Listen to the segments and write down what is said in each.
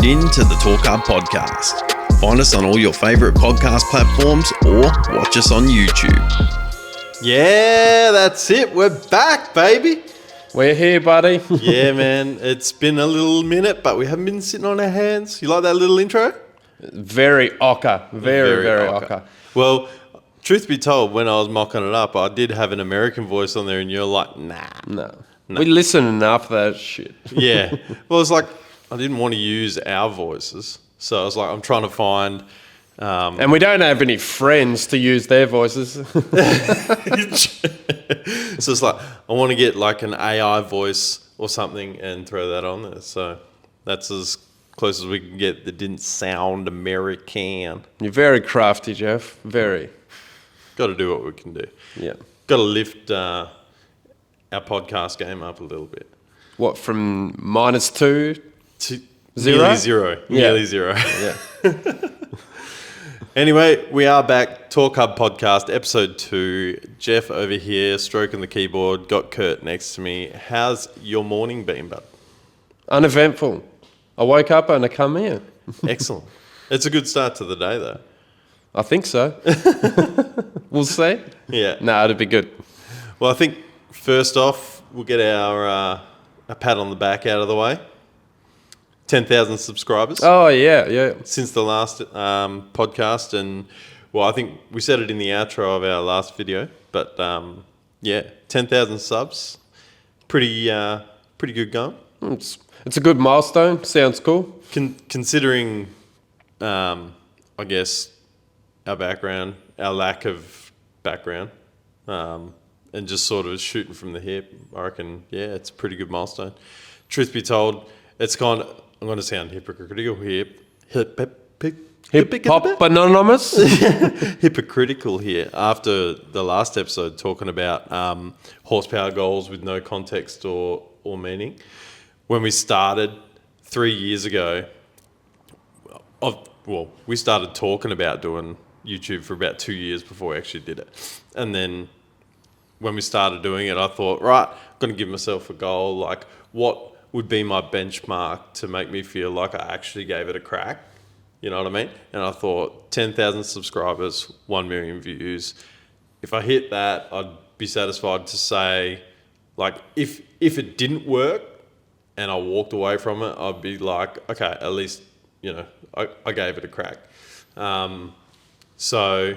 in to the Torq Hub PODCAST. Find us on all your favourite podcast platforms or watch us on YouTube. Yeah, that's it. We're back, baby. We're here, buddy. Yeah, man. It's been a little minute, but we haven't been sitting on our hands. You like that little intro? Very ochre. Very ochre. Well, truth be told, when I was mocking it up, I did have an American voice on there, and you're like, nah. No. We listen enough to that shit. Yeah. Well, it's like I didn't want to use our voices. So I was like, I'm trying to find... and we don't have any friends to use their voices. So it's like, I want to get like an AI voice or something and throw that on there. So that's as close as we can get that didn't sound American. You're very crafty, Jeff. Very. Got to do what we can do. Yeah. Got to lift our podcast game up a little bit. What, from -2 to zero? Nearly zero. Yeah. Nearly zero. Yeah. Anyway, we are back. Torq Hub Podcast, episode 2. Jeff over here, stroking the keyboard. Got Kurt next to me. How's your morning been, bud? Uneventful. I woke up and I come here. Excellent. It's a good start to the day, though. I think so. We'll see. Yeah. No, it'll be good. Well, I think first off, we'll get our a pat on the back out of the way. 10,000 subscribers. Oh, yeah. Since the last podcast, and well, I think we said it in the outro of our last video, but 10,000 subs, pretty good going. It's a good milestone. Sounds cool. Considering, I guess, our background, our lack of background, and just sort of shooting from the hip, I reckon, yeah, it's a pretty good milestone. Truth be told, it's kind of, I'm going to sound hypocritical here. Hip-hop anonymous? Hypocritical here after the last episode talking about horsepower goals with no context or meaning. When we started 3 years ago, we started talking about doing YouTube for about 2 years before we actually did it. And then when we started doing it, I thought, right, I'm going to give myself a goal. Like, what would be my benchmark to make me feel like I actually gave it a crack? You know what I mean? And I thought 10,000 subscribers, 1 million views. If I hit that, I'd be satisfied to say, like, if it didn't work and I walked away from it, I'd be like, okay, at least, you know, I gave it a crack. So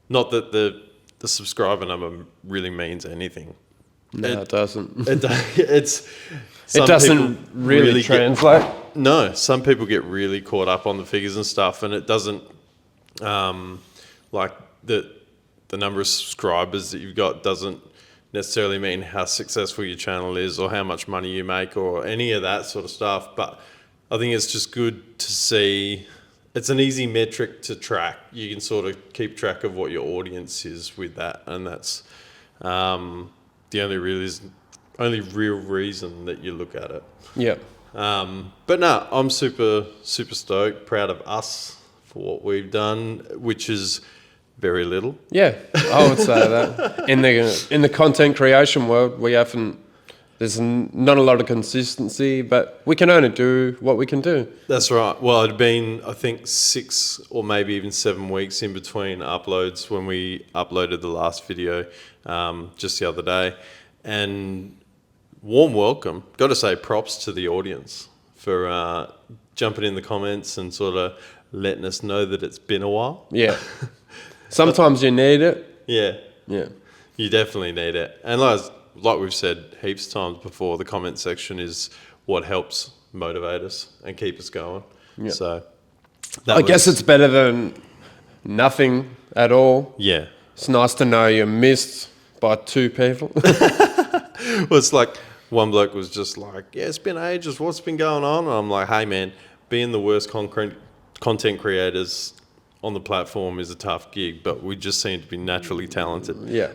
not that the subscriber number really means anything. No, it doesn't. It doesn't really translate. No, some people get really caught up on the figures and stuff, and it doesn't, like the number of subscribers that you've got doesn't necessarily mean how successful your channel is or how much money you make or any of that sort of stuff. But I think it's just good to see. It's an easy metric to track. You can sort of keep track of what your audience is with that, and that's the only real reason that you look at it. Yeah. But no, I'm super stoked, proud of us for what we've done, which is very little. Yeah, I would say that. In the content creation world, there's not a lot of consistency, but we can only do what we can do. That's right. Well, it'd been, I think, 6 or maybe even 7 weeks in between uploads when we uploaded the last video just the other day. And warm welcome. Got to say props to the audience for jumping in the comments and sort of letting us know that it's been a while. Yeah. Sometimes you need it. Yeah. Yeah. You definitely need it. And like we've said heaps of times before, the comment section is what helps motivate us and keep us going. Yeah. So I guess it's better than nothing at all. Yeah. It's nice to know you're missed by 2 people. Well, it's like one bloke was just like, yeah, it's been ages. What's been going on? And I'm like, hey, man, being the worst content creators on the platform is a tough gig, but we just seem to be naturally talented. Yeah,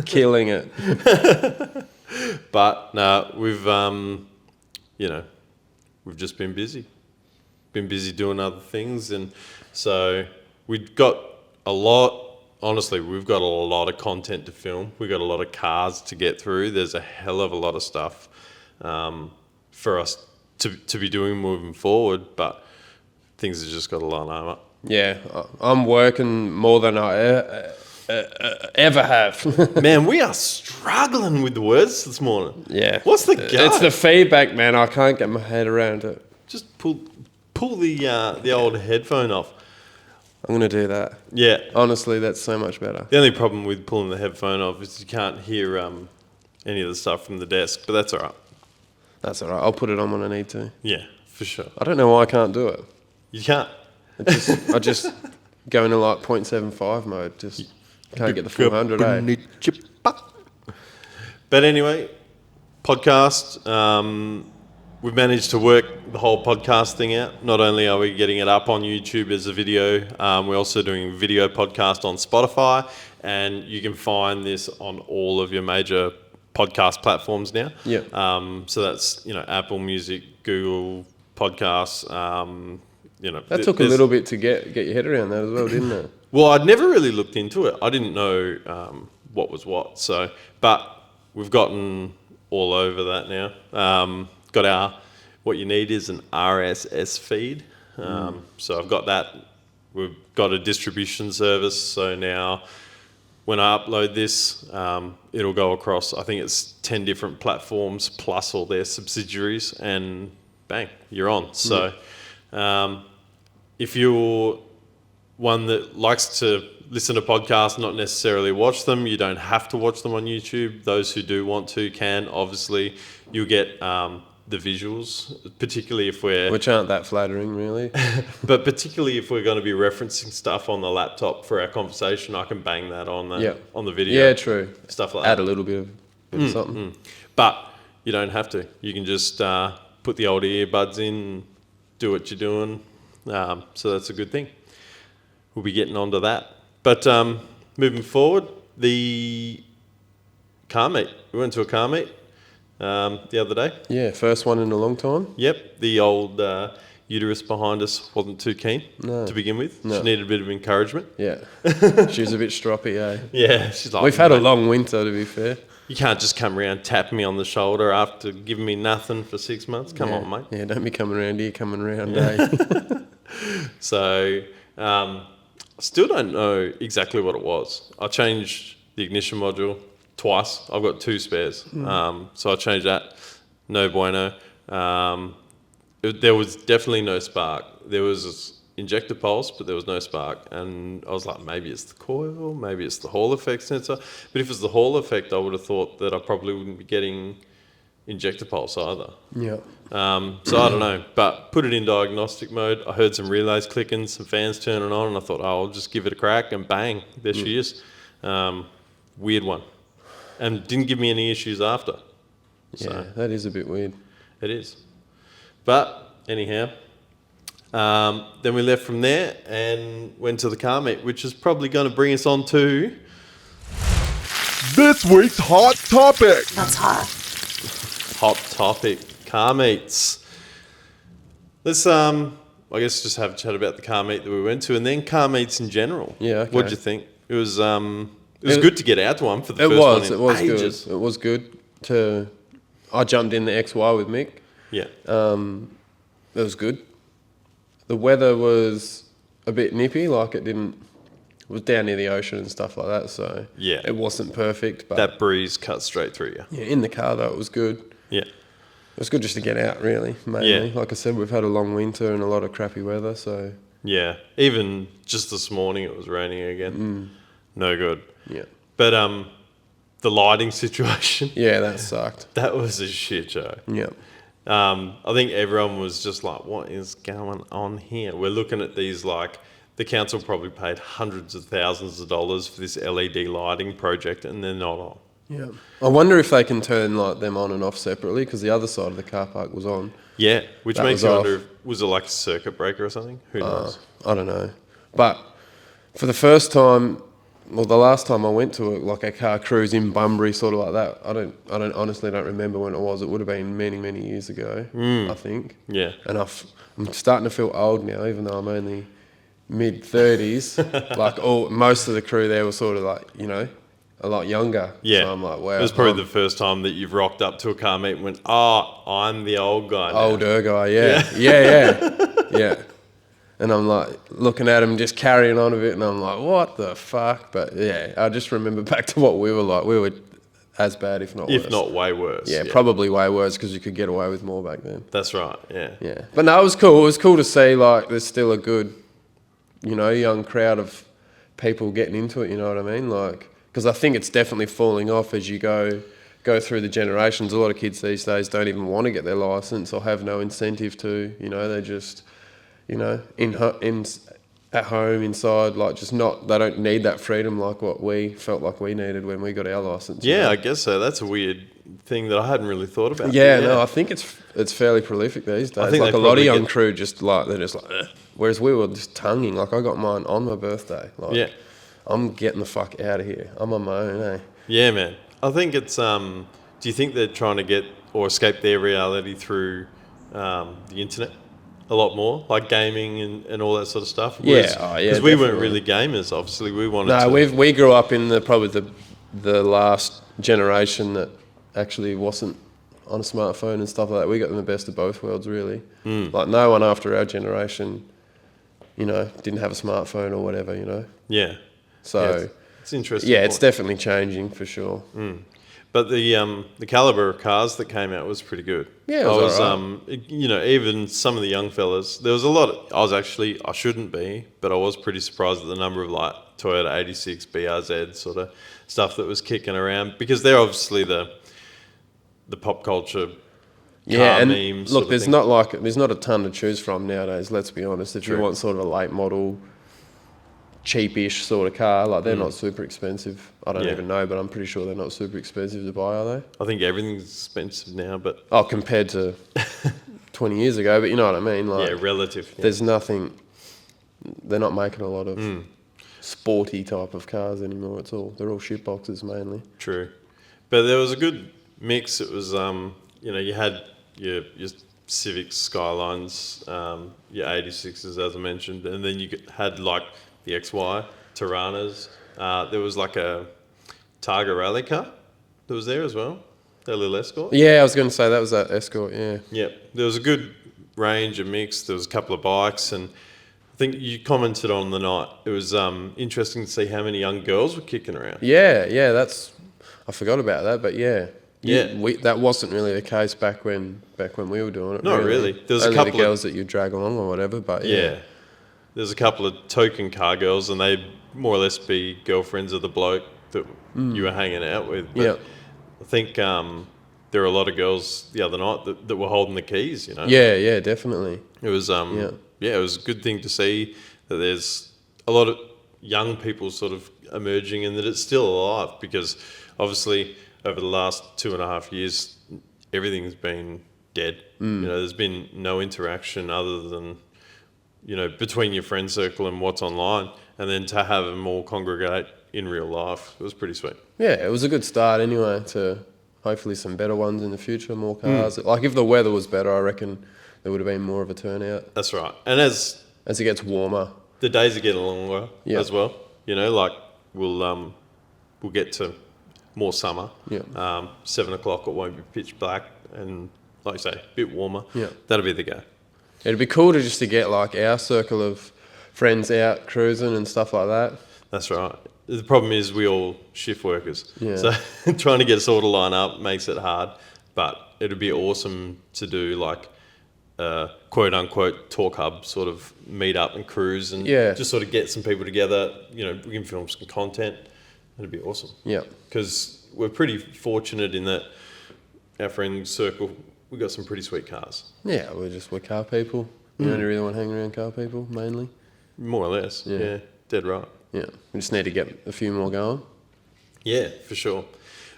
killing it. But no, we've just been busy. Been busy doing other things, and so we've got a lot. Honestly, we've got a lot of content to film. We've got a lot of cars to get through. There's a hell of a lot of stuff for us to be doing moving forward. But things have just got a lot of up. Yeah, I'm working more than I ever have. Man, we are struggling with the words this morning. Yeah. What's the go? It's the feedback, man. I can't get my head around it. Just pull the old headphone off. I'm going to do that. Yeah. Honestly, that's so much better. The only problem with pulling the headphone off is you can't hear any of the stuff from the desk, but that's all right. That's all right. I'll put it on when I need to. Yeah, for sure. I don't know why I can't do it. You can't. I just go into like 0.75 mode. Just can't get the full 100, eh? But anyway, podcast. We've managed to work the whole podcast thing out. Not only are we getting it up on YouTube as a video, we're also doing a video podcast on Spotify, and you can find this on all of your major podcast platforms now. Yeah. So that's Apple Music, Google Podcasts. That took a little bit to get your head around that as well, didn't it? Well, I'd never really looked into it. I didn't know what was what. So, but we've gotten all over that now. Got what you need is an RSS feed. So I've got that. We've got a distribution service. So now when I upload this, it'll go across, I think it's 10 different platforms plus all their subsidiaries, and bang, you're on. So if you're one that likes to listen to podcasts, not necessarily watch them, you don't have to watch them on YouTube. Those who do want to can. Obviously, you'll get the visuals, particularly if Which aren't that flattering, really. but particularly if we're going to be referencing stuff on the laptop for our conversation, I can bang that on the video. Yeah, true. Stuff like Add that. a little bit of something. But you don't have to. You can just put the old earbuds in and do what you're doing. So that's a good thing. We'll be getting onto that. But moving forward, the car meet. We went to a car meet the other day. Yeah, first one in a long time. Yep, the old uterus behind us wasn't too keen to begin with. No. She needed a bit of encouragement. Yeah. She was a bit stroppy, eh? Yeah, she's like, We've had a long winter, to be fair. You can't just come around tapping me on the shoulder after giving me nothing for 6 months. Come on, mate. Yeah, don't be coming around here, coming around, eh? So, still don't know exactly what it was. I changed the ignition module twice. I've got 2 spares. So I changed that. No bueno. There was definitely no spark. There was this injector pulse, but there was no spark. And I was like, maybe it's the coil, maybe it's the Hall effect sensor. But if it's the Hall effect, I would have thought that I probably wouldn't be getting injector pulse either. Yeah. So I don't know, but put it in diagnostic mode. I heard some relays clicking, some fans turning on, and I thought, I'll just give it a crack, and bang, there she is. Weird one. And didn't give me any issues after. Yeah, So that is a bit weird. it is. But anyhow, then we left from there and went to the car meet, which is probably going to bring us on to This week's hot topic. That's hot. hot topic, car meets. Let's I guess just have a chat about the car meet that we went to, and then car meets in general. Yeah, okay. What'd you think? It was good to get out to one for the first one in It was ages. good. It was good I jumped in the XY with Mick. Yeah. It was good. The weather was a bit nippy, like it was down near the ocean and stuff like that, so Yeah. it wasn't perfect. But That breeze cut straight through you. yeah, in the car though, it was good. Yeah. It was good just to get out, really, mainly. Yeah. Like I said, we've had a long winter and a lot of crappy weather, so Yeah. Even just this morning it was raining again. No good. yeah. But the lighting situation, Yeah, that sucked. that was a shit show. Yeah. I think everyone was just like, what is going on here? We're looking at these, like, the council probably paid hundreds of thousands of dollars for this LED lighting project, and they're not on. Yeah. I wonder if they can turn like them on and off separately, because the other side of the car park was on. Yeah, which That makes was you off. wonder, was it like a circuit breaker or something? Who knows? I don't know. But for the first time, well, the last time I went to it, like a car cruise in Bunbury, sort of like that. I honestly don't remember when it was. It would have been many, many years ago, I think. Yeah. And I'm starting to feel old now, even though I'm only mid-30s. Like most of the crew there was sort of like, a lot younger. Yeah. So I'm like, wow. It was probably the first time that you've rocked up to a car meet and went, I'm the old guy now. older guy, yeah. Yeah. And And I'm like looking at him just carrying on a bit, and I'm like, what the fuck? But yeah, I just remember back to what we were like. We were as bad, if not worse. If not way worse. Yeah, probably way worse because you could get away with more back then. That's right, yeah. Yeah. But no, it was cool. It was cool to see like there's still a good, young crowd of people getting into it, you know what I mean? Like, because I think it's definitely falling off as you go through the generations. A lot of kids these days don't even want to get their license or have no incentive to, they're just, at home, inside, like just they don't need that freedom like what we felt like we needed when we got our license. Yeah, I guess so. That's a weird thing that I hadn't really thought about. Yeah, no, I think it's fairly prolific these days. I think like a lot of young crew they're just like, ugh. Whereas we were just tonguing. Like I got mine on my birthday. Like, yeah. I'm getting the fuck out of here. I'm on my own, eh? Yeah, man. I think it's, do you think they're trying to get or escape their reality through the internet a lot more? Like gaming and all that sort of stuff? Yeah, Because we weren't really gamers, obviously. We wanted to... No, we grew up in probably the last generation that actually wasn't on a smartphone and stuff like that. We got the best of both worlds, really. Like no one after our generation, didn't have a smartphone or whatever, Yeah. So... Yeah, it's interesting. Yeah, it's definitely changing for sure. But the caliber of cars that came out was pretty good. Yeah, it was alright. Even some of the young fellas, there was a lot I shouldn't be, but I was pretty surprised at the number of like Toyota 86, BRZ sort of stuff that was kicking around, because they're obviously the pop culture car and memes. look, there's not a ton to choose from nowadays, let's be honest. If you want sort of a late model, cheapish sort of car, like they're not super expensive. I don't even know, but I'm pretty sure they're not super expensive to buy, are they? I think everything's expensive now, but... Oh, compared to 20 years ago, but you know what I mean? Like, yeah, relative. Yeah. There's nothing... They're not making a lot of sporty type of cars anymore. They're all shit boxes mainly. True. But there was a good mix. It was, you had your Civics, Skylines, your 86s, as I mentioned, and then you had like the XY, Tiranas. There was like a Targa rally car that was there as well, that little Escort. Yeah, I was going to say that was that Escort, yeah. Yep. There was a good range of mix. There was a couple of bikes, and I think you commented on the night. It was interesting to see how many young girls were kicking around. Yeah, I forgot about that, but yeah. Yeah. That wasn't really the case back when we were doing it. Not really. There was only a couple the girls that you drag along or whatever, but yeah. There's a couple of token car girls, and they more or less be girlfriends of the bloke that you were hanging out with. But I think there were a lot of girls the other night that were holding the keys, Yeah, definitely. It was it was a good thing to see that there's a lot of young people sort of emerging and that it's still alive, because obviously over the last 2.5 years everything's been dead. There's been no interaction other than between your friend circle and what's online, and then to have them all congregate in real life, it was pretty sweet. Yeah, it was a good start anyway to hopefully some better ones in the future, more cars. Like if the weather was better, I reckon there would have been more of a turnout. That's right. And as it gets warmer, the days are getting longer as well. Like we'll get to more summer. 7 o'clock, it won't be pitch black, and like I say, a bit warmer. That'll be the go. It'd be cool to get like our circle of friends out cruising and stuff like that. That's right. The problem is we all shift workers. So trying to get us all to line up makes it hard. But it'd be awesome to do like a quote unquote Torq Hub sort of meet up and cruise and just sort of get some people together. We can film some content. It'd be awesome. Yeah. Because we're pretty fortunate in that our friend circle, we got some pretty sweet cars. Yeah, we're car people. We only really want to hang around car people, mainly. More or less, yeah. Dead right. Yeah, we just need to get a few more going. Yeah, for sure.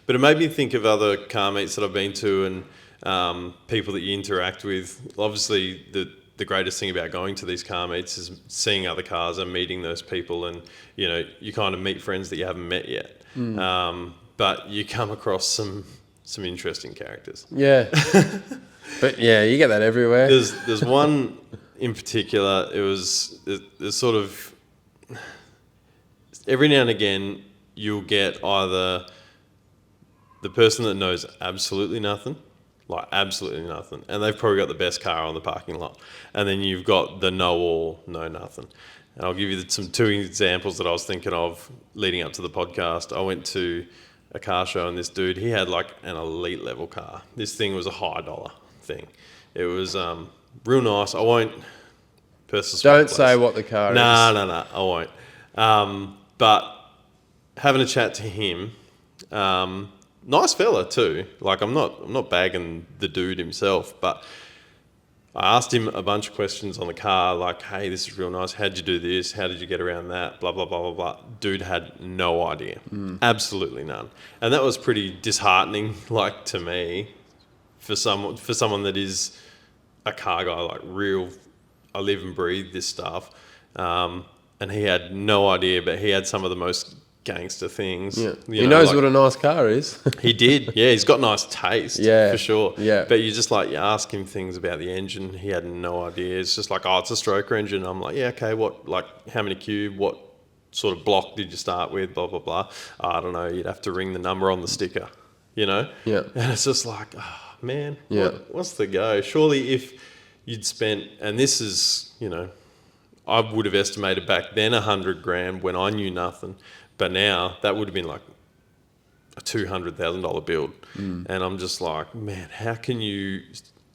But it made me think of other car meets that I've been to and people that you interact with. Obviously, the greatest thing about going to these car meets is seeing other cars and meeting those people, and you kind of meet friends that you haven't met yet. But you come across some interesting characters. Yeah. But yeah, you get that everywhere. There's one in particular. There's sort of every now and again you'll get either the person that knows absolutely nothing, Like absolutely nothing. And they've probably got the best car on the parking lot. And then you've got the know all, know nothing. And I'll give you two examples that I was thinking of leading up to the podcast. I went to a car show and this dude, he had like an elite level car. This thing was a high dollar thing. It was real nice. I won't... Don't say what the car is. No, I won't. But having a chat to him... nice fella too. Like I'm not bagging the dude himself, but I asked him a bunch of questions on the car, like, "Hey, this is real nice. How'd you do this? How did you get around that? Blah blah blah blah blah." Dude had no idea, absolutely none, and that was pretty disheartening. Like to me, for someone that is a car guy, like real, I live and breathe this stuff, and he had no idea, but he had some of the most gangster things. Yeah. He knows what a nice car is. He did. Yeah, he's got nice taste. Yeah. For sure. Yeah. But you just you ask him things about the engine, he had no idea. It's just like, oh, it's a stroker engine. I'm like, yeah, okay, how many cube, what sort of block did you start with, blah, blah, blah. I don't know, you'd have to ring the number on the sticker, Yeah. And it's just like, oh, man, yeah. What's the go? Surely if you'd spent, and this is, I would have estimated back then $100,000 when I knew nothing. But now that would have been like a $200,000 build. And I'm just like, man, how can you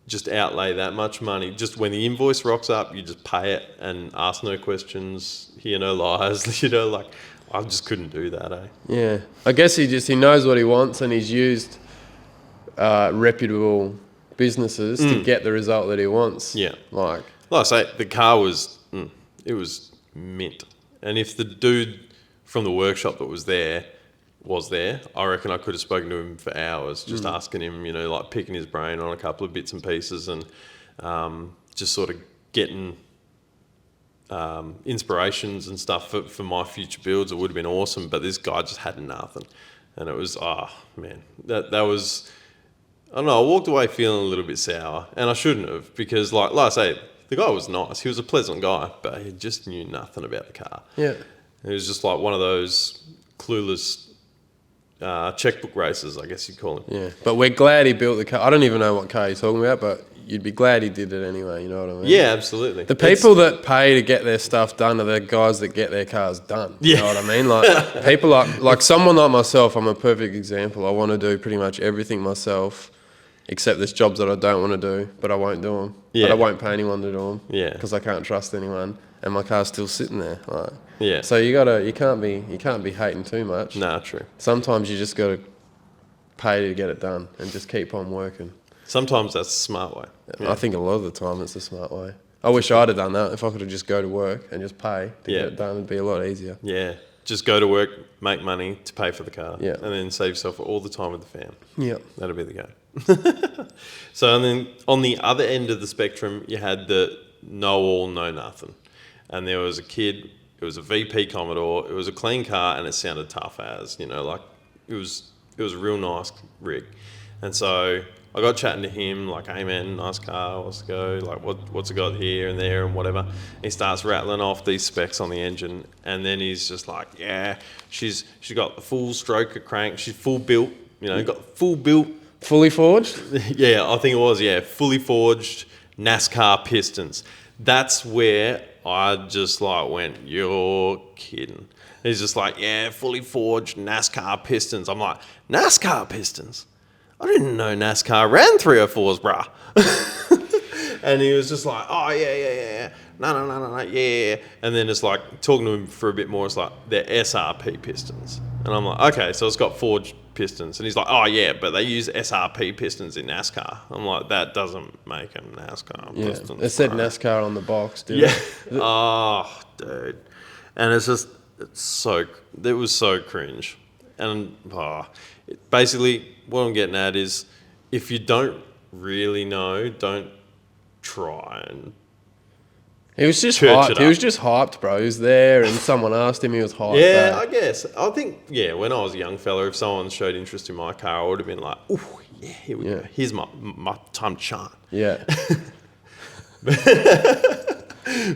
just outlay that much money? Just when the invoice rocks up, you just pay it and ask no questions, hear no lies. I just couldn't do that, eh? Yeah. I guess he knows what he wants and he's used reputable businesses to get the result that he wants. Yeah. Like I say, the car was, it was mint. And if the dude from the workshop that was there, I reckon I could have spoken to him for hours, just asking him, picking his brain on a couple of bits and pieces and just sort of getting inspirations and stuff for my future builds. It would have been awesome, but this guy just had nothing. And it was, that was, I don't know, I walked away feeling a little bit sour, and I shouldn't have, because like I say, the guy was nice. He was a pleasant guy, but he just knew nothing about the car. Yeah. It was just like one of those clueless checkbook races, I guess you'd call him. Yeah, but we're glad he built the car. I don't even know what car you're talking about, but you'd be glad he did it anyway, you know what I mean? Yeah, absolutely. The people that pay to get their stuff done are the guys that get their cars done. You know what I mean? Like people like someone like myself, I'm a perfect example. I want to do pretty much everything myself, except there's jobs that I don't want to do, but I won't do them. Yeah. But I won't pay anyone to do them. Yeah. Because I can't trust anyone, and my car's still sitting there. Like. Yeah. So you can't be hating too much. Nah, true. Sometimes you just got to pay to get it done and just keep on working. Sometimes that's a smart way. Yeah. I think a lot of the time it's the smart way. I wish I'd have done that. If I could have just go to work and just pay to get it done, it'd be a lot easier. Yeah. Just go to work, make money to pay for the car. Yeah. And then save yourself all the time with the fam. Yeah. That'll be the go. So, and then on the other end of the spectrum, you had the know all, know nothing. And there was a kid, it was a VP Commodore, it was a clean car and it sounded tough as, it was a real nice rig. And so I got chatting to him, like, hey man, nice car, what's the go? Like, what's it got here and there and whatever. He starts rattling off these specs on the engine, and then he's just like, yeah, she's got the full stroker crank, she's full built, got full built. Fully forged? Yeah, I think it was, fully forged NASCAR pistons. That's where I just went, you're kidding. He's just like, yeah, fully forged NASCAR pistons. I'm like, NASCAR pistons? I didn't know NASCAR ran 304s, brah. And he was just like, oh, yeah. No, yeah. And then it's like, talking to him for a bit more, it's like, they're SRP pistons. And I'm like, okay, so it's got forged pistons. And he's like, oh, yeah, but they use SRP pistons in NASCAR. I'm like, that doesn't make them NASCAR pistons. It said NASCAR on the box, didn't it? Oh, dude. And it was so cringe. And basically, what I'm getting at is, if you don't really know, don't try and He was just hyped. He was just hyped, bro. He was there, and someone asked him. He was hyped. Yeah, I guess. I think, when I was a young fella, if someone showed interest in my car, I would have been like, "Ooh, yeah, here we go. Here's my time to shine." Yeah.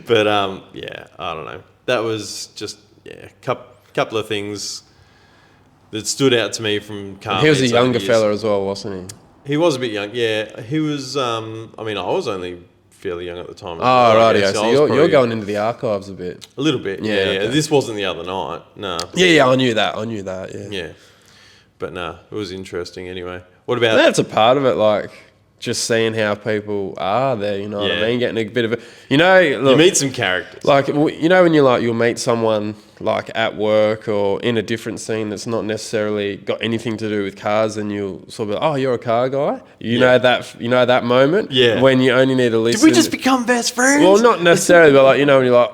But I don't know. That was just couple of things that stood out to me from car. He was a younger fella as well, wasn't He was a bit young. Yeah, he was. I mean, I was only fairly young at the time. Oh, right. Yeah, Yeah. So you're going into the archives a bit. a little bit. Yeah, okay. This wasn't the other night. No. Yeah. I knew that. Yeah. Yeah, but no, it was interesting anyway. What about? That's a part of it, like just seeing how people are there. You know what I Yeah. mean? Getting a bit of a, look, You meet some characters. like when you'll meet someone like at work or in a different scene that's not necessarily got anything to do with cars, and you'll sort of be like, oh, you're a car guy. You know that moment. Yeah. When you only need to listen. Did we just become best friends? Well, not necessarily, but like when you're like,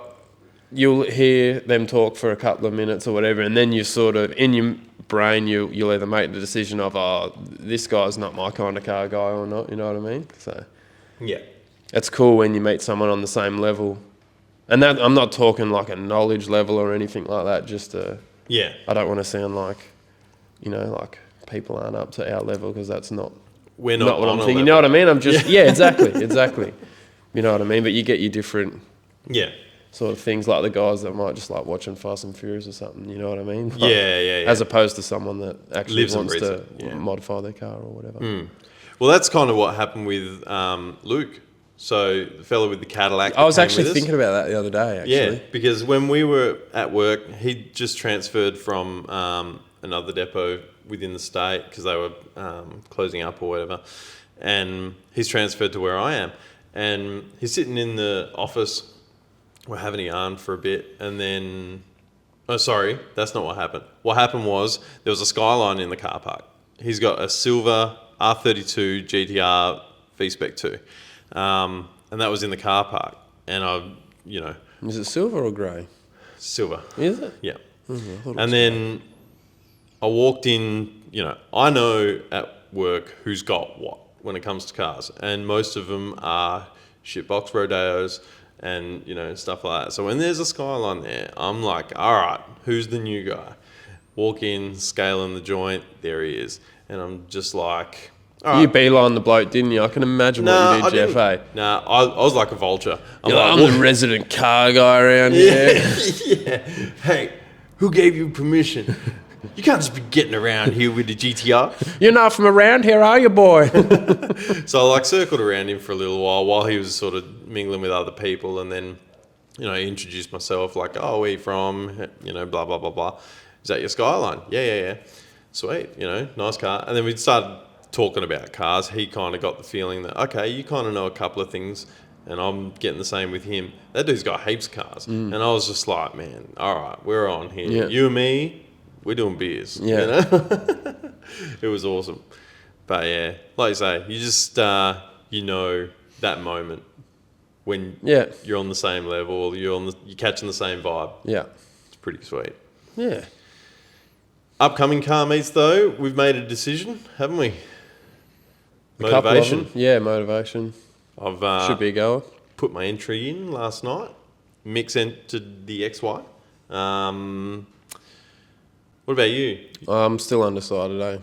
you'll hear them talk for a couple of minutes or whatever, and then you sort of in your brain you'll either make the decision of, oh, this guy's not my kind of car guy or not. You know what I mean? So Yeah. it's cool when you meet someone on the same level, and that I'm not talking like a knowledge level or anything like that. Just Yeah. I don't want to sound like, like people aren't up to our level, because that's not We're not what on I'm a thinking. You level. know what I mean? I'm just exactly. You know what I mean? But you get your different Yeah. sort of things, like the guys that might just like watching Fast and Furious or something. You know what I mean? Like, Yeah. As opposed to someone that actually Lives and wants breathes to it, yeah. modify their car or whatever. Well, that's kind of what happened with Luke. So the fellow with the Cadillac. I was that came actually with us. thinking about that the other day. Actually, Yeah, because when we were at work, he just transferred from another depot within the state because they were closing up or whatever, and he's transferred to where I am, and he's sitting in the office. We're having a yarn for a bit, and then, oh, sorry, that's not what happened. What happened was there was a Skyline in the car park. He's got a silver R32 GTR V-Spec 2, and that was in the car park, and is it silver or grey? silver. Is it? Yeah. I thought it was And then I walked in, I know at work who's got what when it comes to cars. And most of them are shitbox rodeos and, stuff like that. So when there's a Skyline there, I'm like, all right, who's the new guy? Walk in, scaling the joint, there he is. And I'm just like, all right. You beeline the bloke, didn't you? I can imagine what you did, Jeff. Eh? Nah, I was like a vulture. You're like, I'm the resident car guy around here. Yeah. Hey, who gave you permission? You can't just be getting around here with the GTR. You're not from around here, are you, boy? So I circled around him for a little while he was sort of mingling with other people, and then, I introduced myself like, oh, where you from? Blah, blah, blah, blah. Is that your Skyline? Yeah. Sweet, nice car. And then we started talking about cars. He kind of got the feeling that, okay, you kind of know a couple of things, and I'm getting the same with him. That dude's got heaps of cars. And I was just like, man, all right, we're on here. Yeah. You and me, we're doing beers. Yeah. It was awesome. But yeah, like you say, you just, that moment when you're on the same level, or you're catching the same vibe. Yeah. It's pretty sweet. Yeah. Upcoming car meets though, we've made a decision, haven't we? A couple of Motivation. them. Yeah, Motivation. I've Should be a goer. put my entry in last night. Mick's entered the XY. What about you? I'm still undecided, eh?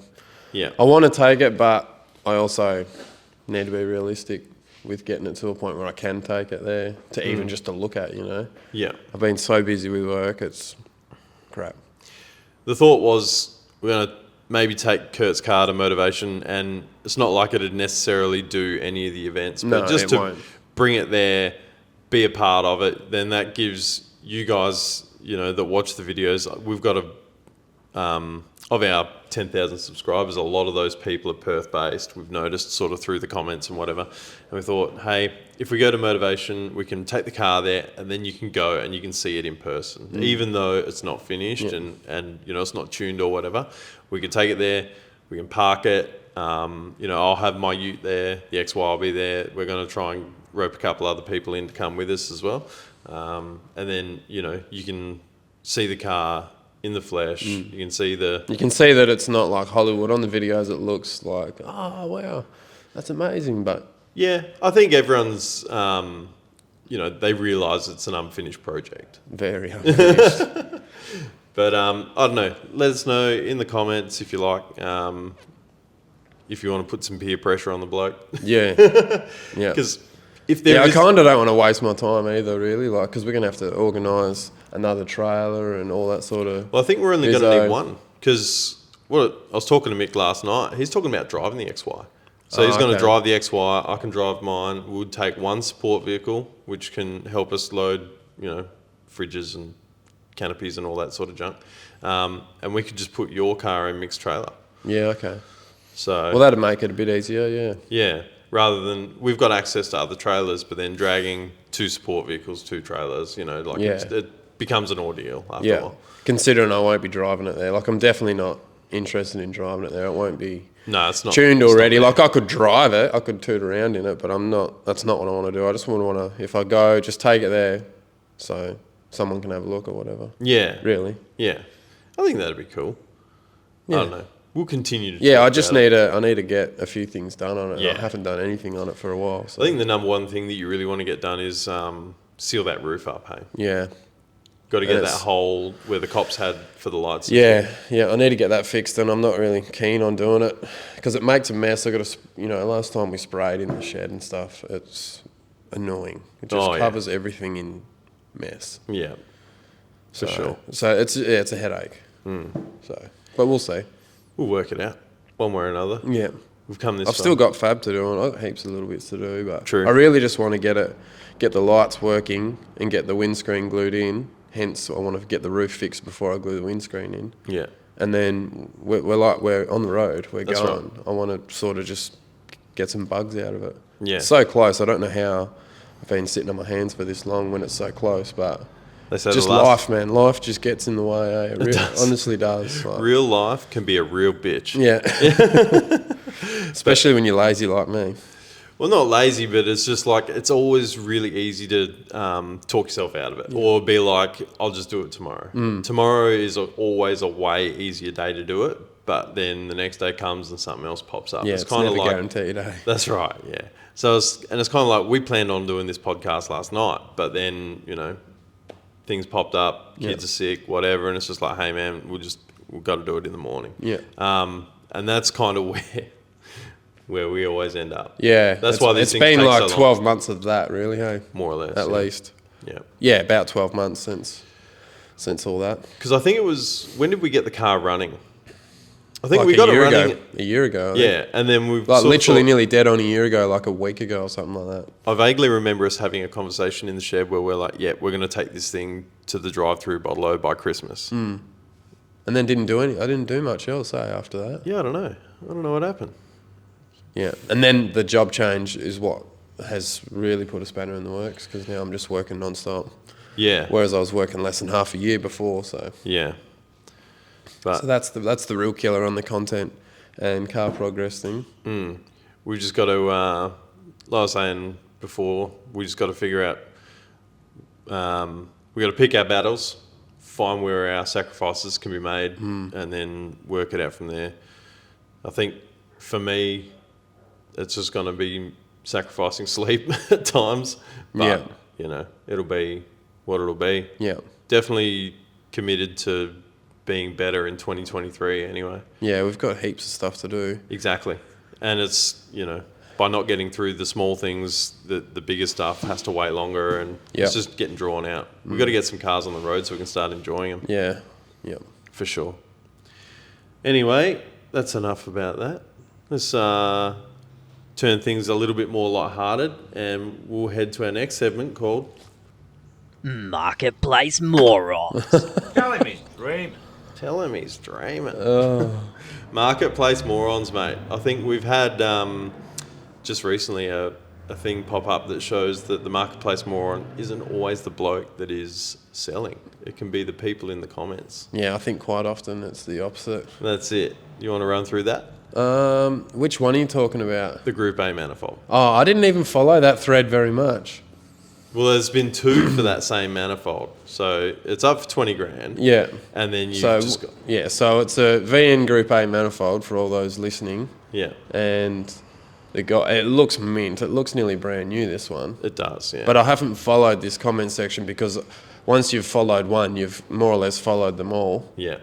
Yeah. I want to take it, but I also need to be realistic with getting it to a point where I can take it there to even just to look at, Yeah. I've been so busy with work, it's crap. The thought was we're going to maybe take Kurt's car to Motivation, and it's not like it'd necessarily do any of the events, but No, just it to won't. bring it there, be a part of it, then that gives you guys, that watch the videos, we've got of our 10,000 subscribers, a lot of those people are Perth-based. We've noticed sort of through the comments and whatever. And we thought, hey, if we go to Motivation, we can take the car there, and then you can go and you can see it in person. Even though it's not finished and it's not tuned or whatever, we can take it there, we can park it. I'll have my ute there, the XY will be there. We're going to try and rope a couple other people in to come with us as well. And then, you can see the car in the flesh. You can see that it's not like Hollywood. On the videos it looks like, oh wow, that's amazing, but yeah, I think everyone's they realise it's an unfinished project. very unfinished. But I don't know, let us know in the comments if you like, if you want to put some peer pressure on the bloke. Yeah. Because if there I is, kind of don't want to waste my time either, really, like, because we're going to have to organise another trailer and all that sort of... well, I think we're only going to bizzo. need one, because I was talking to Mick last night, he's talking about driving the XY. So he's going to okay. drive the XY. I can drive mine. We'll take one support vehicle, which can help us load, fridges and canopies and all that sort of junk. And we could just put your car in mixed trailer. Yeah, okay. So Well, that'd make it a bit easier, yeah. yeah, rather than we've got access to other trailers, but then dragging 2 support vehicles, 2 trailers, it becomes an ordeal after a Yeah. while. Considering I won't be driving it there. Like, I'm definitely not interested in driving it there. It won't be No, it's not tuned it's not already. there. Like, I could drive it. I could toot around in it, but that's not what I want to do. I just want to, if I go, just take it there so someone can have a look or whatever. Yeah, Really. yeah. I think that'd be cool. Yeah. I don't know. We'll continue to. Yeah, talk I just about it. need to get a few things done on it. Yeah. I haven't done anything on it for a while. So. I think the number one thing that you really want to get done is seal that roof up. Hey, Yeah. got to get that it's- hole where the cops had for the lights. Yeah, I need to get that fixed, and I'm not really keen on doing it because it makes a mess. I got to, last time we sprayed in the shed and stuff, it's annoying. It just covers everything in mess. Yeah, for sure. So it's a headache. So, but we'll see. We'll work it out one way or another. Yeah, We've come this I've far. still got fab to do, and I've got heaps of little bits to do. But True. I really just want to get the lights working and get the windscreen glued in. Hence, I want to get the roof fixed before I glue the windscreen in. Yeah, And then we're on the road. We're That's going. right. I want to sort of just get some bugs out of it. Yeah. It's so close. I don't know how I've been sitting on my hands for this long when it's so close, but they say just the last, life, man. Life just gets in the way. Eh? It does. honestly does. Like, real life can be a real bitch. yeah. Especially when you're lazy like me. Well, not lazy, but it's just like it's always really easy to talk yourself out of it, or be like, "I'll just do it tomorrow." Tomorrow is always a way easier day to do it, but then the next day comes and something else pops up. Yeah, it's it's kind of never like guaranteed. Eh? that's right, yeah. So it's kind of like we planned on doing this podcast last night, but then things popped up, kids are sick, whatever, and it's just like, hey man, we've got to do it in the morning. Yeah. And that's kind of where we always end up. Yeah. That's why these it's things been take like so long. 12 months of that, really. Hey, More or less. at yeah. least. Yeah. Yeah, about 12 months since all that. Because I think it was, when did we get the car running? I think Like we got it running. a year ago. I think. Yeah, and then we've Like sort of literally thought- nearly dead on a year ago, like a week ago or something like that. I vaguely remember us having a conversation in the shed where we're like, yeah, we're going to take this thing to the drive-through bottle by Christmas. And then I didn't do much else after that. Yeah, I don't know. I don't know what happened. Yeah. And then the job change is what has really put a spanner in the works because now I'm just working non-stop. Yeah, Whereas I was working less than half a year before, so yeah. But so that's the real killer on the content and car progress thing. we've just got to, like I was saying before, we just got to figure out, we got to pick our battles, find where our sacrifices can be made, and then work it out from there. I think for me, it's just going to be sacrificing sleep at times, but it'll be what it'll be. Yeah. Definitely committed to being better in 2023 anyway. Yeah, we've got heaps of stuff to do. Exactly. And it's, by not getting through the small things, the bigger stuff has to wait longer and it's just getting drawn out. We've got to get some cars on the road so we can start enjoying them. Yeah. Yeah. For sure. Anyway, that's enough about that. Let's turn things a little bit more lighthearted and we'll head to our next segment called Marketplace Morons. Tell him he's dreaming. Tell him he's dreaming. Marketplace morons, mate. I think we've had just recently a thing pop up that shows that the marketplace moron isn't always the bloke that is selling. It can be the people in the comments. Yeah, I think quite often it's the opposite. That's it. You want to run through that? Which one are you talking about? The Group A manifold. Oh, I didn't even follow that thread very much. Well, there's been 2 for that same manifold. So it's up for 20 grand. Yeah. And then you've So just got... yeah, so it's a VN Group A manifold for all those listening, Yeah, and it looks mint. It looks nearly brand new, this one. it does, yeah. But I haven't followed this comment section because once you've followed one, you've more or less followed them all. Yeah.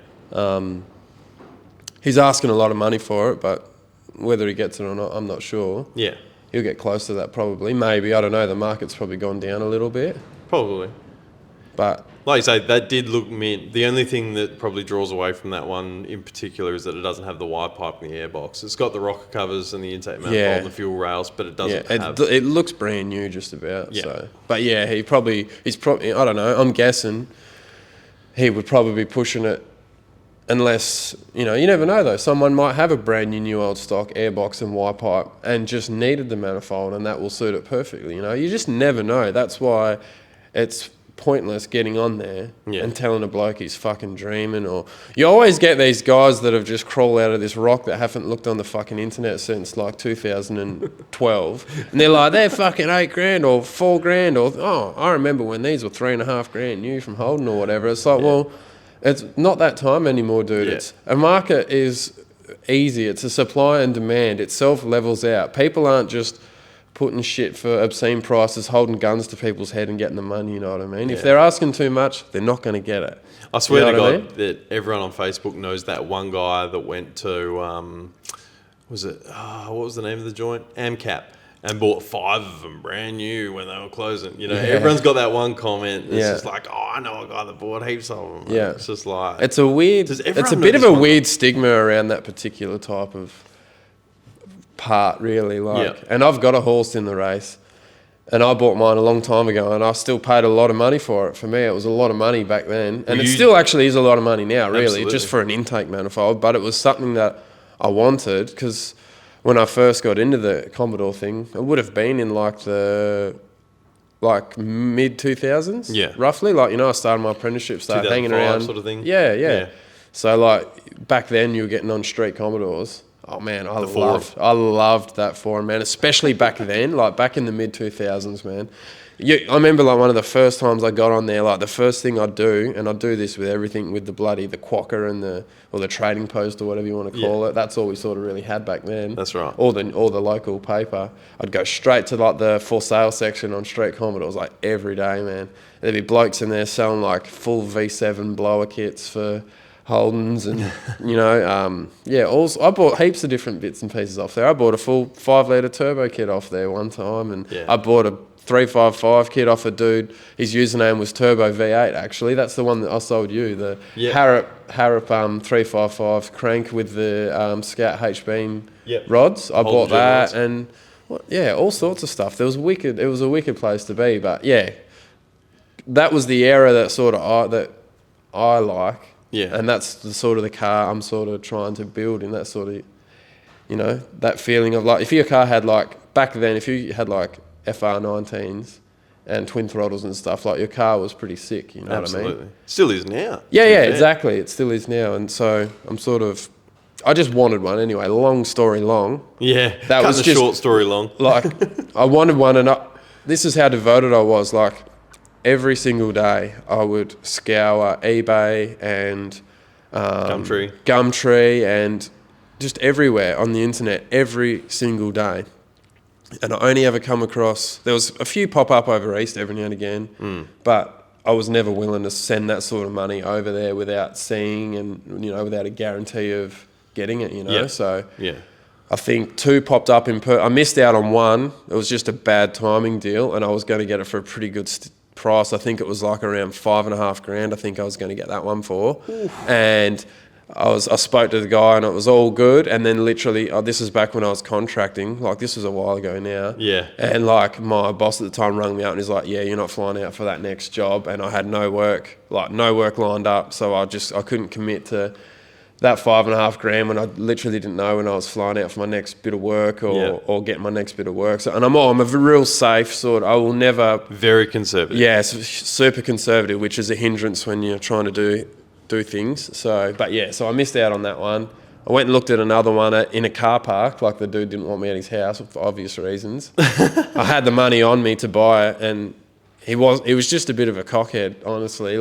He's asking a lot of money for it, but whether he gets it or not, I'm not sure. Yeah, He'll get close to that probably. Maybe, I don't know. The market's probably gone down a little bit. probably. But like you say, that did look mint. The only thing that probably draws away from that one in particular is that it doesn't have the wide pipe in the airbox. It's got the rocker covers and the intake manifold and the fuel rails, but it doesn't have... It looks brand new just about. Yeah. So. But yeah, he's probably, I don't know, I'm guessing he would probably be pushing it unless, you never know though. Someone might have a brand new old stock airbox and wide pipe and just needed the manifold and that will suit it perfectly. You just never know. That's why it's pointless getting on there and telling a bloke he's fucking dreaming. Or you always get these guys that have just crawled out of this rock that haven't looked on the fucking internet since like 2012 and they're like, they're fucking $8,000 or $4,000 or I remember when these were $3,500 new from Holden or whatever. It's like, well, it's not that time anymore, dude. It's a market is easy. It's a supply and demand. It self levels out. People aren't just putting shit for obscene prices, holding guns to people's head and getting the money, you know what I mean? If they're asking too much, they're not going to get it. I swear to God that everyone on Facebook knows that one guy that went to, what was the name of the joint? AMCAP, and bought 5 of them brand new when they were closing. Everyone's got that one comment. It's just like, I know a guy that bought heaps of them. Man. Yeah. It's just like... It's a bit of a weird stigma around that particular type of part, really. And I've got a horse in the race and I bought mine a long time ago and I still paid a lot of money for it. For me, it was a lot of money back then, and it still actually is a lot of money now, really. Absolutely. Just for an intake manifold. But it was something that I wanted, because when I first got into the Commodore thing, it would have been in the mid 2000s, roughly. I started my apprenticeship, started hanging around, sort of thing. Yeah. So back then you were getting on street Commodores. Oh man, I loved that forum, man. Especially back then, back in the mid 2000s, man. I remember one of the first times I got on there, the first thing I'd do, and I'd do this with everything, with the quokka and the trading post or whatever you want to call it. That's all we sort of really had back then. That's right. Or the local paper. I'd go straight to the for sale section on street Commodores every day, man. There'd be blokes in there selling full V7 blower kits for Holdens and also I bought heaps of different bits and pieces off there. I bought a full 5-litre turbo kit off there one time, and I bought a 355 kit off a dude. His username was Turbo V8, actually. That's the one that I sold you, the Harrop 355 crank with the Scout H-beam rods. I bought that and all sorts of stuff. It was a wicked place to be, but that was the era that I like. Yeah, and that's the sort of the car I'm sort of trying to build in, that sort of, that feeling of if your car had back then, if you had FR19s and twin throttles and stuff, your car was pretty sick, you know what I mean? Still is now. Yeah, exactly. It still is now, and so I just wanted one anyway. Long story long. Yeah, that was just short story long. I wanted one, and this is how devoted I was. Every single day, I would scour eBay and Gumtree and just everywhere on the internet every single day. And I only ever come across... There was a few pop up over East every now and again, but I was never willing to send that sort of money over there without seeing and, without a guarantee of getting it, Yeah. So yeah. I think 2 popped up I missed out on 1. It was just a bad timing deal, and I was going to get it for a pretty good price. I think it was around $5,500. I think I was going to get that one for. Oof. And I spoke to the guy and it was all good. And then literally, this is back when I was contracting. This was a while ago now. Yeah. And my boss at the time rang me out and he's like, yeah, you're not flying out for that next job. And I had no work lined up. So I couldn't commit to that $5,500 when I literally didn't know when I was flying out for my next bit of work or getting my next bit of work. So, and I'm a real safe sort. I will never... Very conservative. Yeah, super conservative, which is a hindrance when you're trying to do things. So I missed out on that one. I went and looked at another one in a car park. The dude didn't want me at his house for obvious reasons. I had the money on me to buy it, and he was just a bit of a cockhead, honestly.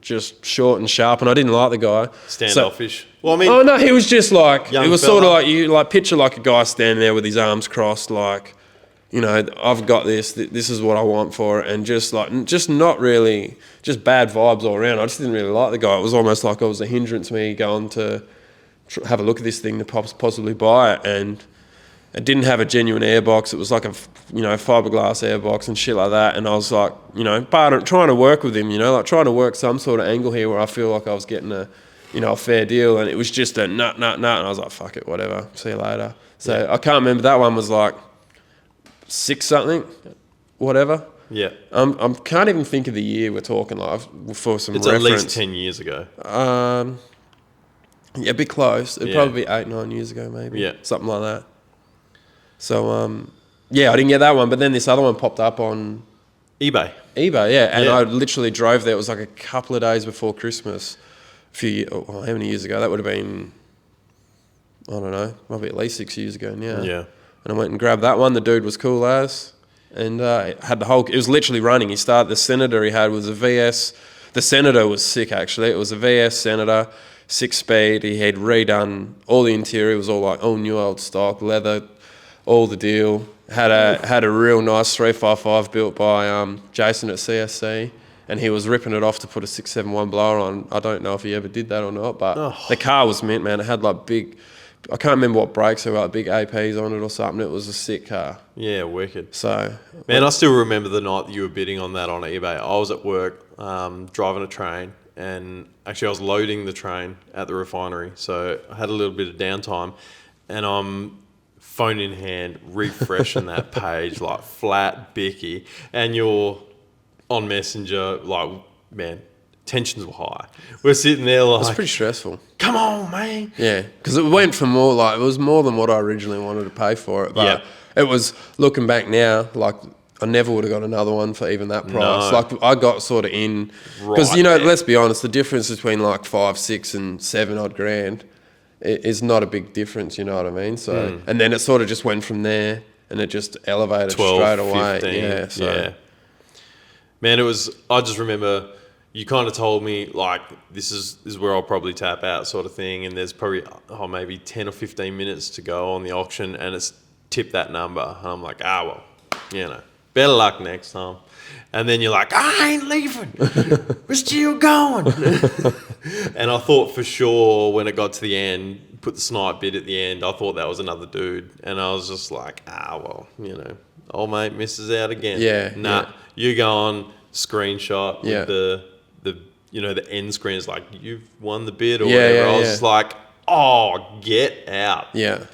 Just short and sharp, and I didn't like the guy. Standoffish. Oh no, he was just it was sort of picture a guy standing there with his arms crossed, I've got this is what I want for it, and just not really, just bad vibes all around. I just didn't really like the guy. It was almost like it was a hindrance me going to have a look at this thing to possibly buy it, and it didn't have a genuine airbox. It was like a, fiberglass airbox and shit like that. And I was like, trying to work with him, like trying to work some sort of angle here where I feel like I was getting a fair deal. And it was just a nut. And I was like, fuck it, whatever. See you later. So I can't remember. That one was like 6 something, whatever. Yeah. I can't even think of the year we're talking like for some it's reference. At least 10 years ago. Yeah, a bit close. It'd probably be 8-9 years ago, maybe. Yeah. Something like that. So, I didn't get that one, but then this other one popped up on eBay, yeah, and I literally drove there. It was like a couple of days before Christmas, how many years ago? That would have been, I don't know, probably at least 6 years ago now. Yeah. And I went and grabbed that one. The dude was cool as, and had the whole, it was literally running. The Senator he had was a VS. The Senator was sick, actually. It was a VS Senator, 6-speed. He had redone all the interior. It was all like all new old stock, leather, all the deal. Had a real nice 355 built by Jason at CSC, and he was ripping it off to put a 671 blower on. I don't know if he ever did that or not, but the car was mint, man. It had like big, I can't remember what brakes they were, like big APs on it or something. It was a sick car. Yeah, wicked. So, man, I still remember the night that you were bidding on that on eBay. I was at work driving a train, and actually I was loading the train at the refinery, so I had a little bit of downtime, and I'm phone in hand, refreshing that page, like flat bicky, and you're on Messenger, like, man, tensions were high. We're sitting there like... It was pretty stressful. Come on, man. Yeah, because it went for more, like, it was more than what I originally wanted to pay for it, but it was, looking back now, like, I never would have got another one for even that price. No. Like, I got sort of in... Because, let's be honest, the difference between like 5, 6 and 7 odd grand is not a big difference, you know what I mean? So, and then it sort of just went from there, and it just elevated 12, straight away. 15, yeah, so. Man, it was, I just remember you kind of told me, like, this is where I'll probably tap out sort of thing, and there's probably, maybe 10 or 15 minutes to go on the auction, and it's tipped that number. And I'm like, well, better luck next time. And then you're like, I ain't leaving. We're still going. And I thought for sure when it got to the end, put the snipe bid at the end, I thought that was another dude. And I was just like, old mate misses out again. Yeah. Nah, yeah. you go on, screenshot with Yeah. the end screen is like, you've won the bid or Yeah, whatever. yeah, I was yeah. just like, oh, get out. Yeah.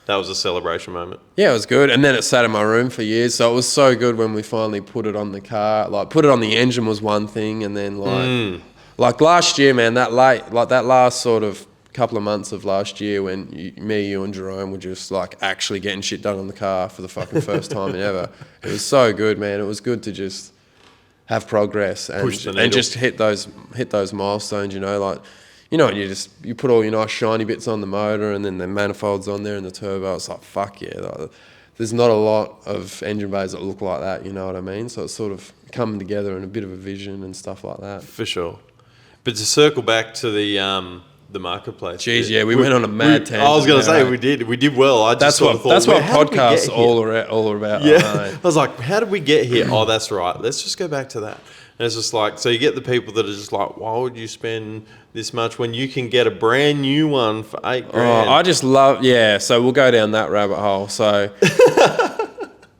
That was a celebration moment. Yeah, it was good. And then it sat in my room for years. So it was so good when we finally put it on the car. Like, put it on the engine was one thing. And then, like last year, man, that last sort of couple of months of last year when you and Jerome were just, like, actually getting shit done on the car for the fucking first time ever. It was so good, man. It was good to just have progress and just hit those milestones, like... and you put all your nice shiny bits on the motor and then the manifolds on there and the turbo. It's like, fuck yeah. Like, there's not a lot of engine bays that look like that, you know what I mean? So it's sort of coming together in a bit of a vision and stuff like that. For sure. But to circle back to the marketplace. Jeez, yeah, we went on a mad tangent. I was going to say, we did well. I just that's what podcasts are all about. Yeah. I was like, how did we get here? Oh, that's right. Let's just go back to that. And it's just like, so you get the people that are just like, why would you spend this much when you can get a brand new one for $8,000? Oh, I just love, so we'll go down that rabbit hole. So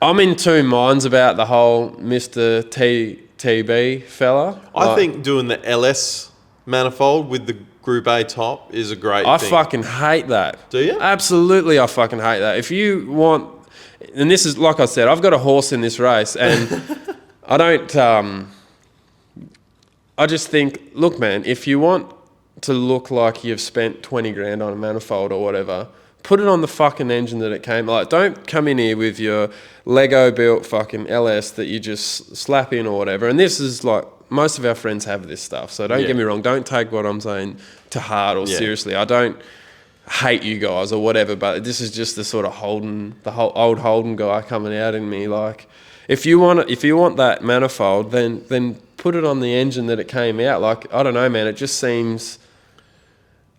I'm in two minds about the whole Mr. TB fella. I think doing the LS manifold with the Group A top is a great thing. I fucking hate that. Do you? Absolutely, I fucking hate that. If you want, and this is, like I said, I've got a horse in this race, and I don't... I just think, look, man, if you want to look like you've spent 20 grand on a manifold or whatever, put it on the fucking engine that it came. Like, don't come in here with your Lego built fucking LS that you just slap in or whatever. And this is like, most of our friends have this stuff. So don't get me wrong. Don't take what I'm saying to heart or seriously. I don't hate you guys or whatever, but this is just the sort of old Holden guy coming out in me. Like, if you want that manifold, then put it on the engine that it came out. Like, I don't know, man. It just seems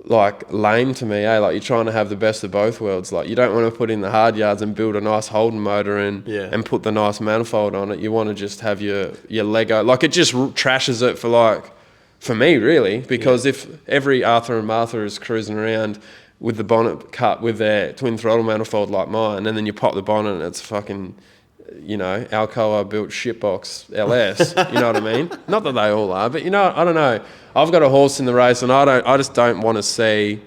like lame to me, Like, you're trying to have the best of both worlds. Like, you don't want to put in the hard yards and build a nice Holden motor and put the nice manifold on it. You want to just have your Lego. Like, it just trashes it for me, really. Because if every Arthur and Martha is cruising around with the bonnet cut with their twin throttle manifold like mine, and then you pop the bonnet and it's fucking, you know, Alcoa built shitbox LS. You know what I mean? Not that they all are, but you know, I don't know. I've got a horse in the race, and I just don't want to see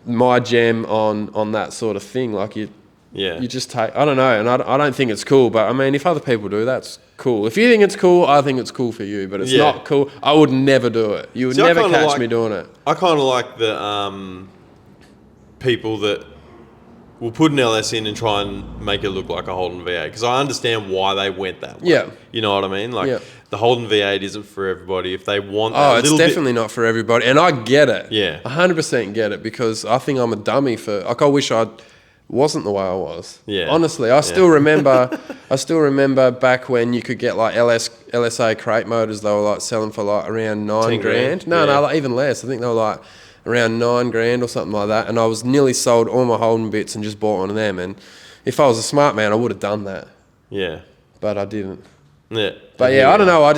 my gem on that sort of thing. Like you just take, I don't know, and I don't think it's cool. But I mean, if other people do, that's cool. If you think it's cool, I think it's cool for you. But it's not cool. I would never do it. You would never catch me doing it. I kind of like the people that will put an LS in and try and make it look like a Holden V8, because I understand why they went that way. Yeah. You know what I mean? Like the Holden V8 isn't for everybody. If they want it's definitely not for everybody. And I get it. Yeah. 100% get it, because I think I'm a dummy for, like, I wish I wasn't the way I was. Yeah. Honestly, I still remember back when you could get like LSA crate motors. They were like selling for like around 9 grand. No, like even less. I think they were like around 9 grand or something like that. And I was nearly sold all my Holden bits and just bought one of them. And if I was a smart man, I would have done that. Yeah. But I didn't. Yeah. But yeah, I don't know. I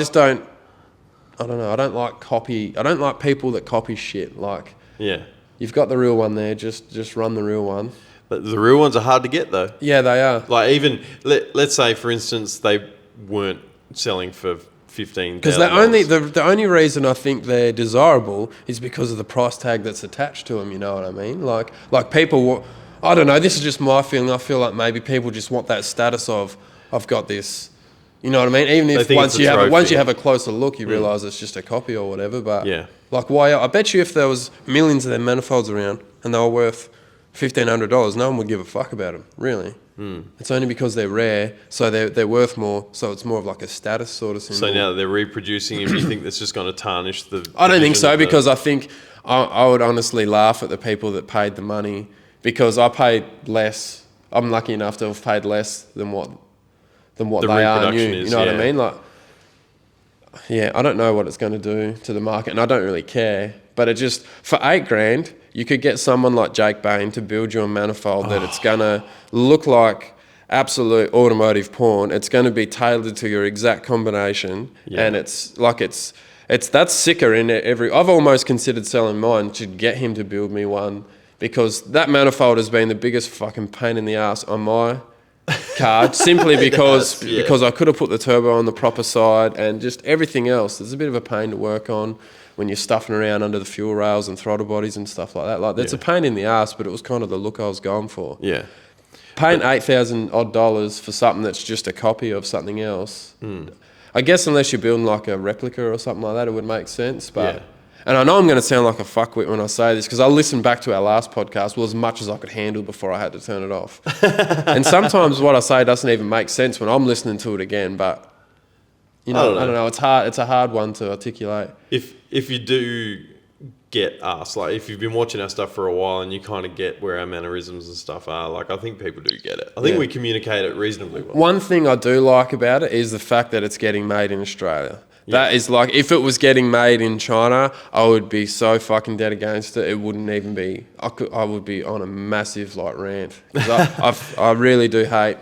don't like copy. I don't like people that copy shit. Like, you've got the real one there. Just run the real one. But the real ones are hard to get though. Yeah, they are. Like even let's say for instance they weren't selling for $15,000. Because the only reason I think they're desirable is because of the price tag that's attached to them. You know what I mean? Like people. I don't know. This is just my feeling. I feel like maybe people just want that status of I've got this. You know what I mean? Even if once you have a closer look, you realise it's just a copy or whatever. But like, why? I bet you if there was millions of them manifolds around and they were worth $1,500, no one would give a fuck about them. Really, it's only because they're rare, so they're worth more. So it's more of like a status sort of symbol. So now that they're reproducing them, you think that's just going to tarnish the? I don't think so, because I think I would honestly laugh at the people that paid the money, because I paid less. I'm lucky enough to have paid less than what they are new. You know what I mean? Like, I don't know what it's going to do to the market, and I don't really care. But it just, for $8,000, you could get someone like Jake Bain to build you a manifold that it's going to look like absolute automotive porn. It's going to be tailored to your exact combination, and it's that's sicker in every. I've almost considered selling mine to get him to build me one, because that manifold has been the biggest fucking pain in the ass on my car, simply because I could have put the turbo on the proper side, and just everything else. It's a bit of a pain to work on when you're stuffing around under the fuel rails and throttle bodies and stuff like that. Like, that's a pain in the ass, but it was kind of the look I was going for. Yeah. Paying $8,000 odd for something that's just a copy of something else. I guess unless you're building like a replica or something like that, it would make sense. But and I know I'm going to sound like a fuckwit when I say this, because I listened back to our last podcast, as much as I could handle before I had to turn it off. And sometimes what I say doesn't even make sense when I'm listening to it again. But you know, I don't know. It's hard. It's a hard one to articulate. If you do get us, like if you've been watching our stuff for a while and you kind of get where our mannerisms and stuff are, like I think people do get it. I think we communicate it reasonably well. One thing I do like about it is the fact that it's getting made in Australia. That is like, if it was getting made in China, I would be so fucking dead against it. It wouldn't even be. I would be on a massive like rant. 'Cause I really do hate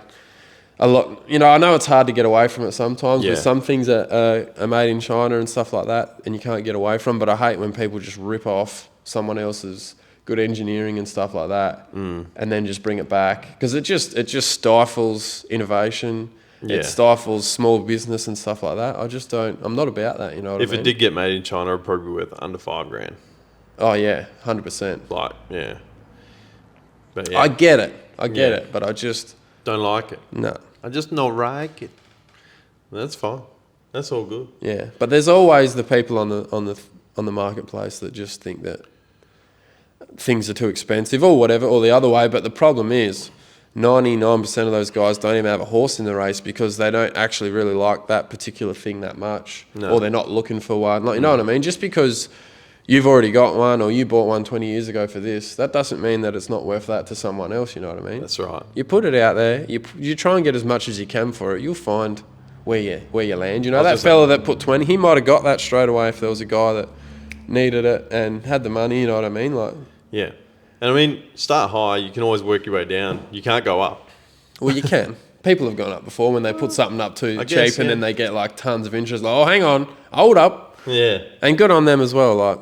a lot. You know, I know it's hard to get away from it sometimes. With some things that are made in China and stuff like that, and you can't get away from. But I hate when people just rip off someone else's good engineering and stuff like that, and then just bring it back, because it just stifles innovation. It stifles small business and stuff like that. I just don't. I'm not about that. You know what I mean? If it did get made in China, it'd probably be worth under $5,000. Oh yeah, 100%. Like but I get it. I get it, but I just don't like it. No, I just not like it. That's fine. That's all good. Yeah, but there's always the people on the marketplace that just think that things are too expensive or whatever, or the other way. But the problem is, 99% of those guys don't even have a horse in the race, because they don't actually really like that particular thing that much, or they're not looking for one. Like, you know what I mean? Just because you've already got one, or you bought one 20 years ago for this, that doesn't mean that it's not worth that to someone else. You know what I mean? That's right. You put it out there. You try and get as much as you can for it. You'll find where you land. You know, that fella that put 20, he might have got that straight away if there was a guy that needed it and had the money. You know what I mean? Like, yeah. And I mean, start high, you can always work your way down. You can't go up. Well, you can. People have gone up before when they put something up too cheap, and then they get like tons of interest. Like, oh, hang on, hold up. Yeah. And good on them as well. Like,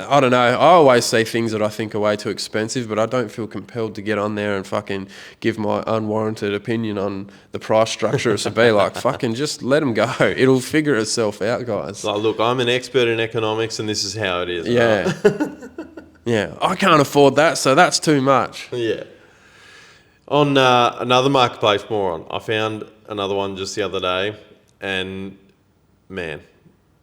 I don't know. I always say things that I think are way too expensive, but I don't feel compelled to get on there and fucking give my unwarranted opinion on the price structure. It should be like, fucking just let them go. It'll figure itself out, guys. Like, look, I'm an expert in economics, and this is how it is. Yeah. Right? Yeah. I can't afford that, so that's too much. Yeah. On another marketplace moron, I found another one just the other day, and man,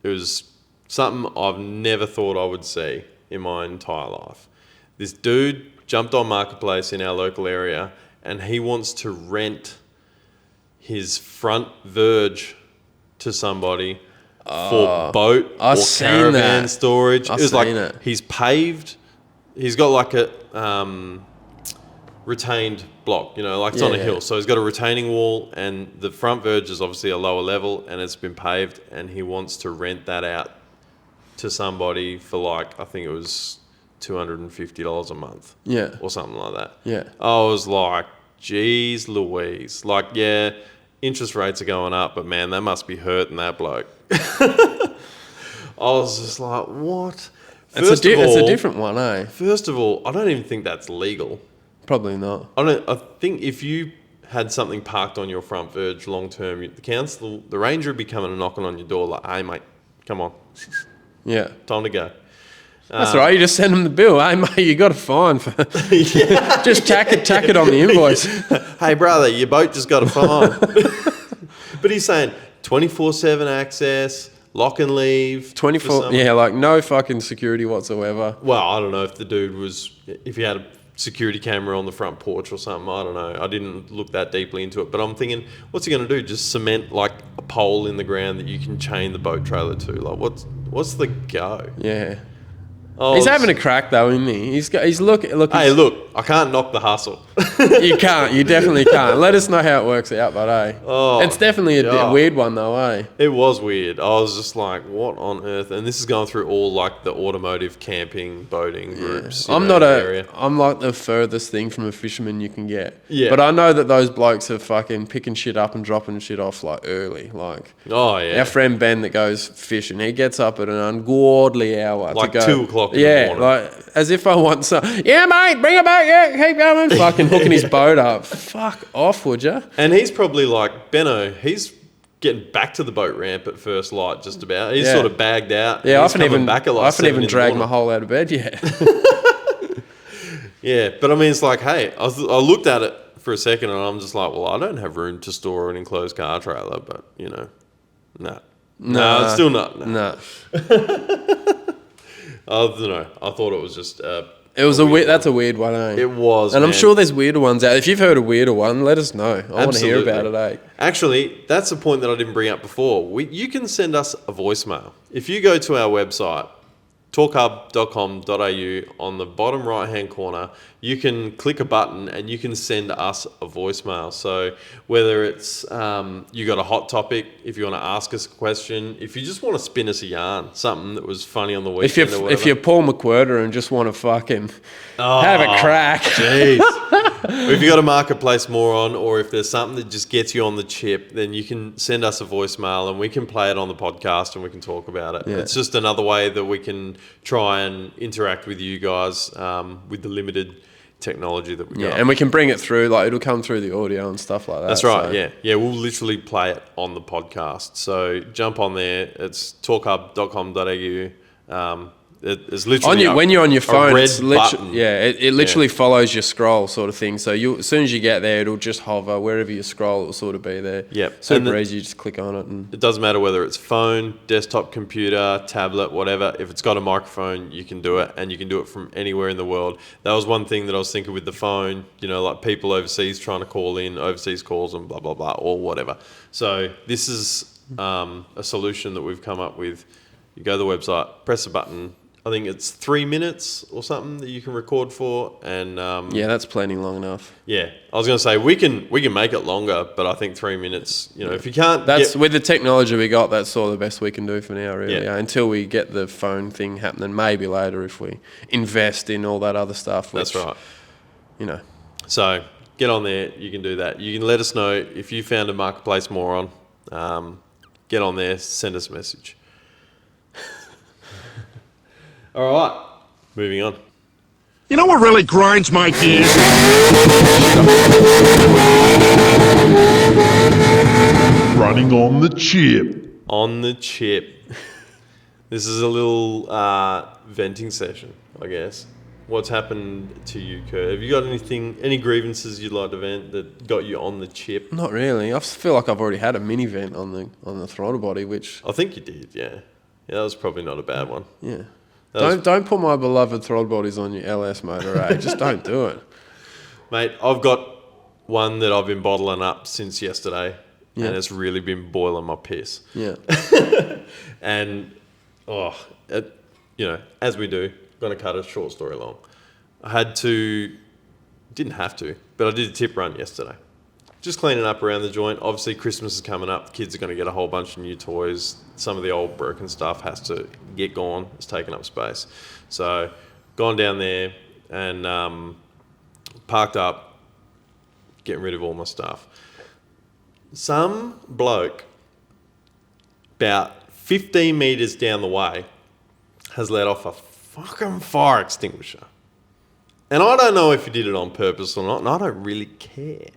it was something I've never thought I would see in my entire life. This dude jumped on Marketplace in our local area, and he wants to rent his front verge to somebody for boat I've or seen caravan that. storage. I've It was like seen it. he's paved. He's got like a retained block, like it's on a hill. So he's got a retaining wall, and the front verge is obviously a lower level, and it's been paved, and he wants to rent that out to somebody for like, I think it was $250 a month. Yeah. Or something like that. Yeah. I was like, geez Louise. Like, yeah, interest rates are going up, but man, that must be hurting that bloke. I was just like, what? It's a different one, eh? First of all, I don't even think that's legal. Probably not. I think if you had something parked on your front verge long term, the council, the ranger would be coming and knocking on your door like, hey mate, come on, Yeah. time to go. That's all right. You just send them the bill. Hey, mate, you got a fine for. Just tack it on the invoice. Hey brother, your boat just got a fine. But he's saying 24/7 access, lock and leave. 24. Yeah, like no fucking security whatsoever. Well, I don't know if the dude if he had a security camera on the front porch or something. I don't know. I didn't look that deeply into it, but I'm thinking, what's he going to do? Just cement like a pole in the ground that you can chain the boat trailer to? Like, what's the go? Yeah. Oh, He's having a crack though, isn't he? He's look. Hey, look, I can't knock the hustle. You can't. You definitely can't. Let us know how it works out, but it's definitely a weird one though, eh? It was weird. I was just like, what on earth? And this is going through all like the automotive camping, boating groups. I'm like the furthest thing from a fisherman you can get. Yeah. But I know that those blokes are fucking picking shit up and dropping shit off like early. Like, oh yeah, our friend Ben that goes fishing, he gets up at an ungodly hour like to go. 2 o'clock in the morning. Like as if I want some. Yeah, mate, bring it back. Yeah, keep going. Fucking hooking his boat up. Fuck off, would ya? And he's probably like, Benno, he's getting back to the boat ramp at first light just about. He's sort of bagged out. Yeah, I haven't even dragged my hole out of bed yet. Yeah, but I mean, it's like, hey, I looked at it for a second and I'm just like, well, I don't have room to store an enclosed car trailer, but, no, it's still not. No. I don't know. I thought it was just... It was that's a weird one, eh? It was, and man. I'm sure there's weirder ones out. If you've heard a weirder one, let us know. I want to hear about it, eh? Actually, that's a point that I didn't bring up before. You can send us a voicemail. If you go to our website, torqhub.com.au, on the bottom right-hand corner, you can click a button and you can send us a voicemail. So whether it's you got a hot topic, if you want to ask us a question, if you just want to spin us a yarn, something that was funny on the weekend or whatever. If you're Paul McWhirter and just want to fucking have a crack. Jeez. Or if you got a marketplace moron, or if there's something that just gets you on the chip, then you can send us a voicemail and we can play it on the podcast and we can talk about it. Yeah. It's just another way that we can try and interact with you guys with the limited technology that we got. Yeah, and we can bring it through, like it'll come through the audio and stuff like that. That's right, so. Yeah, we'll literally play it on the podcast. So jump on there. It's torqhub.com.au. It's literally when you're on your phone, it's button. It literally follows your scroll sort of thing. So as soon as you get there, it'll just hover wherever you scroll. It'll sort of be there. Yep. Super easy. You just click on it, and it doesn't matter whether it's phone, desktop, computer, tablet, whatever. If it's got a microphone, you can do it, and you can do it from anywhere in the world. That was one thing that I was thinking with the phone. Like people overseas trying to call in, overseas calls and blah blah blah or whatever. So this is a solution that we've come up with. You go to the website, press a button. I think it's 3 minutes or something that you can record for, and that's plenty long enough. Yeah, I was going to say we can make it longer, but I think 3 minutes. If you can't, with the technology we got, that's all the best we can do for now, really. Yeah. Until we get the phone thing happening, maybe later if we invest in all that other stuff. Which, that's right. So get on there. You can do that. You can let us know if you found a marketplace moron. Get on there. Send us a message. All right, moving on. You know what really grinds my gears? Running on the chip. On the chip. This is a little venting session, I guess. What's happened to you, Kurt? Have you got any grievances you'd like to vent that got you on the chip? Not really. I feel like I've already had a mini vent on the throttle body, which I think you did, yeah. Yeah, that was probably not a bad one. yeah. Don't put my beloved throttle bodies on your LS motor, eh? Just don't do it. Mate, I've got one that I've been bottling up since yesterday, Yeah. and it's really been boiling my piss. Yeah. And, as we do, going to cut a short story long. Didn't have to, but I did a tip run yesterday. Just cleaning up around the joint. Obviously, Christmas is coming up. The kids are going to get a whole bunch of new toys. Some of the old broken stuff has to get gone. It's taking up space. So, gone down there and parked up, getting rid of all my stuff. Some bloke, about 15 metres down the way, has let off a fucking fire extinguisher. And I don't know if he did it on purpose or not, and I don't really care.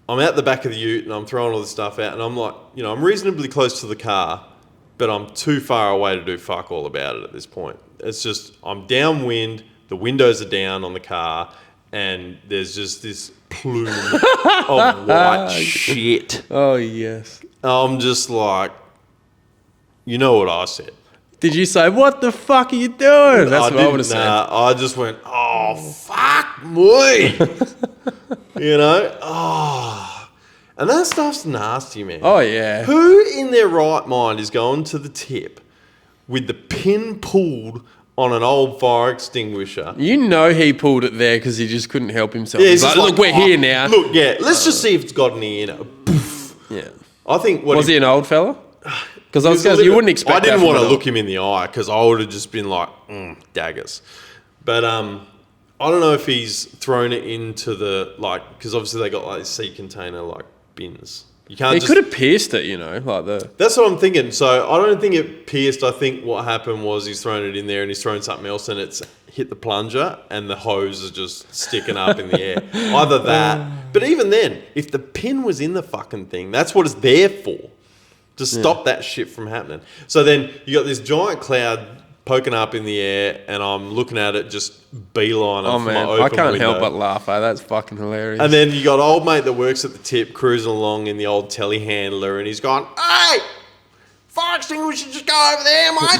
I'm at the back of the ute and I'm throwing all this stuff out and I'm like, I'm reasonably close to the car, but I'm too far away to do fuck all about it at this point. It's just, I'm downwind, the windows are down on the car, and there's just this plume of white shit. Oh, yes. I'm just like, you know what I said. Did you say, what the fuck are you doing? That's what I would have said. I just went, oh, fuck me. And that stuff's nasty, man. Oh, yeah. Who in their right mind is going to the tip with the pin pulled on an old fire extinguisher? You know he pulled it there because he just couldn't help himself. Yeah, He's like, look, we're here now. Look, yeah, let's just see if it's got any in it. Poof. Yeah. I think Was he an old fella? Because I was going to, you wouldn't expect I didn't that want to from look him in the eye because I would have just been like, daggers. But I don't know if he's thrown it into the, because obviously they got like sea container bins. You can't. He just, could have pierced it, like the. That's what I'm thinking. So I don't think it pierced. I think what happened was he's thrown it in there and he's thrown something else and it's hit the plunger and the hose is just sticking up in the air. Either that, but even then, if the pin was in the fucking thing, that's what it's there for. To stop that shit from happening. So then you got this giant cloud poking up in the air, and I'm looking at it just beelining Oh, for man. my open I can't window. help but laugh, eh? That's fucking hilarious. And then you got old mate that works at the tip cruising along in the old telehandler, and he's gone, hey, fire extinguisher, just go over there, mate.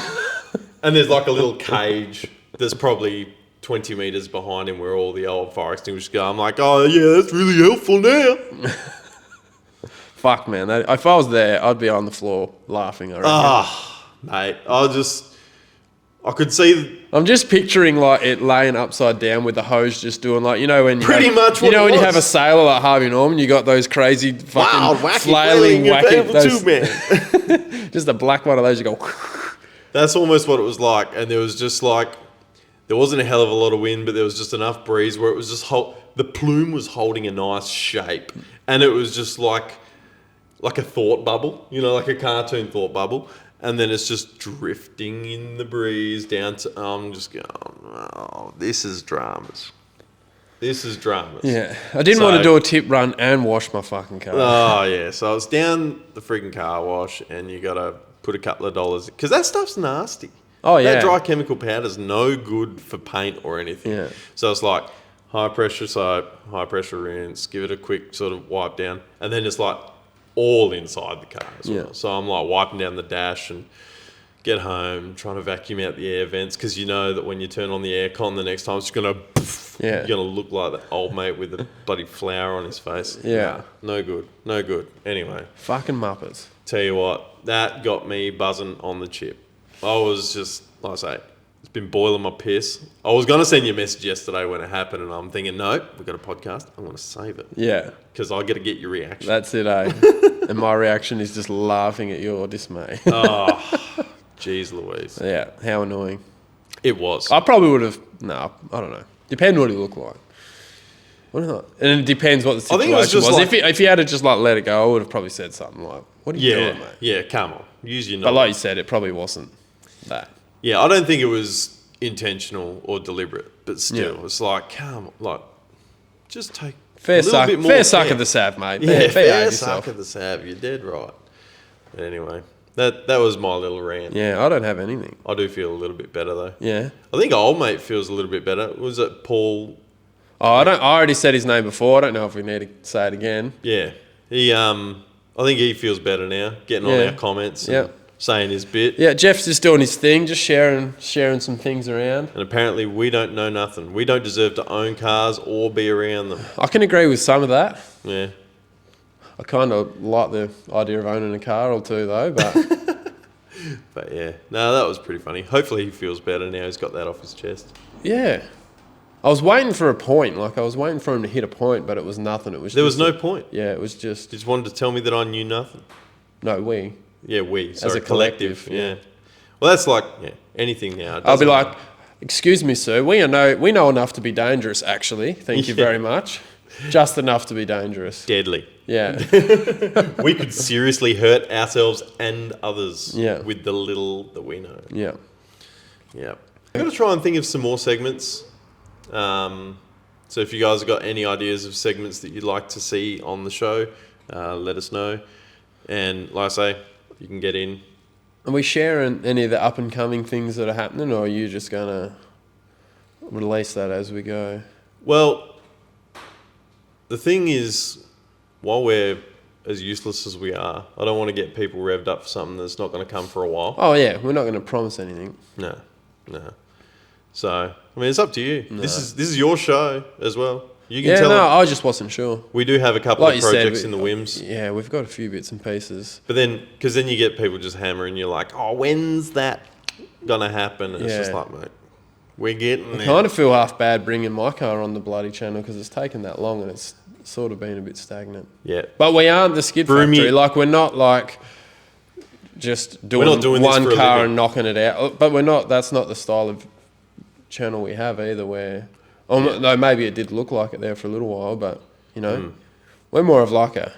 And there's like a little cage that's probably 20 metres behind him where all the old fire extinguishers go. I'm like, oh, yeah, that's really helpful now. Fuck, man. If I was there, I'd be on the floor laughing, I reckon. Mate, I could see... I'm just picturing it laying upside down with the hose just doing when you Pretty much what you know it when you was. have a sailor like Harvey Norman, you got those crazy fucking Wild, wacky, flailing, wacky, those, too, man. just a black one of those. You go. That's almost what it was like, and there was just there wasn't a hell of a lot of wind, but there was just enough breeze where it was just the plume was holding a nice shape, and it was just like a thought bubble, like a cartoon thought bubble. And then it's just drifting in the breeze down to... I'm just going, oh, this is dramas. This is dramas. Yeah. I didn't want to do a tip run and wash my fucking car. Oh, yeah. So I was down the freaking car wash and you got to put a couple of dollars... Because that stuff's nasty. Oh, yeah. That dry chemical powder's no good for paint or anything. Yeah. So it's like high pressure soap, high pressure rinse, give it a quick sort of wipe down. And then it's all inside the car as well. Yeah. So I'm wiping down the dash and get home, trying to vacuum out the air vents because you know that when you turn on the aircon the next time it's going to... Yeah. You're going to look like that old mate with the bloody flower on his face. Yeah. Nah, no good. Anyway, Fucking Muppets. tell you what, that got me buzzing on the chip. I was just, like I say, it's been boiling my piss. I was going to send you a message yesterday when it happened and I'm thinking, no, we've got a podcast. I'm going to save it. Yeah. Because I got to get your reaction. That's it, eh? And my reaction is just laughing at your dismay. Oh, jeez Louise. Yeah. How annoying. It was. I probably would have... No, I don't know. Depends what he looked like. What not? And it depends what the I situation think it was just like- if he had to just let it go, I would have probably said something like, what are you Yeah, doing, mate? yeah, come on. Use your But knowledge. like you said, it probably wasn't. that. Yeah, I don't think it was intentional or deliberate, but still, Yeah. it's like, just take Fair a little suck, bit more. fair suck of the sav, mate. Yeah, fair yourself. suck of the sav. You're dead right. But anyway, that was my little rant. Yeah, I don't have anything. I do feel a little bit better though. Yeah. I think old mate feels a little bit better. Was it Paul? Oh, I already said his name before. I don't know if we need to say it again. Yeah, he. I think he feels better now. Getting on Yeah. our comments. Yeah. And saying his bit. Yeah, Jeff's just doing his thing, just sharing some things around. And apparently we don't know nothing. We don't deserve to own cars or be around them. I can agree with some of that. Yeah. I kind of like the idea of owning a car or two, though. But But yeah, no, that was pretty funny. Hopefully he feels better now. He's got that off his chest. yeah, I was waiting for a point. Like I was waiting for him to hit a point, but it was nothing. It was There was just no point. Yeah, it was just He just wanted to tell me that I knew nothing. no. Yeah, sorry, a collective, Yeah. Well, that's like anything now. It I'll be doesn't like, matter. "Excuse me, sir. We know enough to be dangerous. Actually, thank you Yeah. very much. Just enough to be dangerous. Deadly. Yeah, We could seriously hurt ourselves and others Yeah. with the little that we know. yeah. Yeah. I'm going to try and think of some more segments. So if you guys have got any ideas of segments that you'd like to see on the show, let us know. And like I say, you can get in. Are we sharing any of the up and coming things that are happening, or are you just gonna release that as we go? Well, the thing is, while we're as useless as we are, I don't want to get people revved up for something that's not going to come for a while. Oh yeah, we're not going to promise anything. No. So, I mean, it's up to you. No. This is your show as well. You can tell. I just wasn't sure. We do have a couple of projects in the whims. Yeah, we've got a few bits and pieces. But then, because then you get people just hammering, you're like, oh, when's that gonna happen? And it's just like, mate, we're getting there. I kind of feel half bad bringing my car on the bloody channel because it's taken that long and it's sort of been a bit stagnant. Yeah. But we aren't the skid factory. Like, we're not like just doing one car and knocking it out. But we're not. That's not the style of channel we have either. Where, no, maybe it did look like it there for a little while, but we're more of like a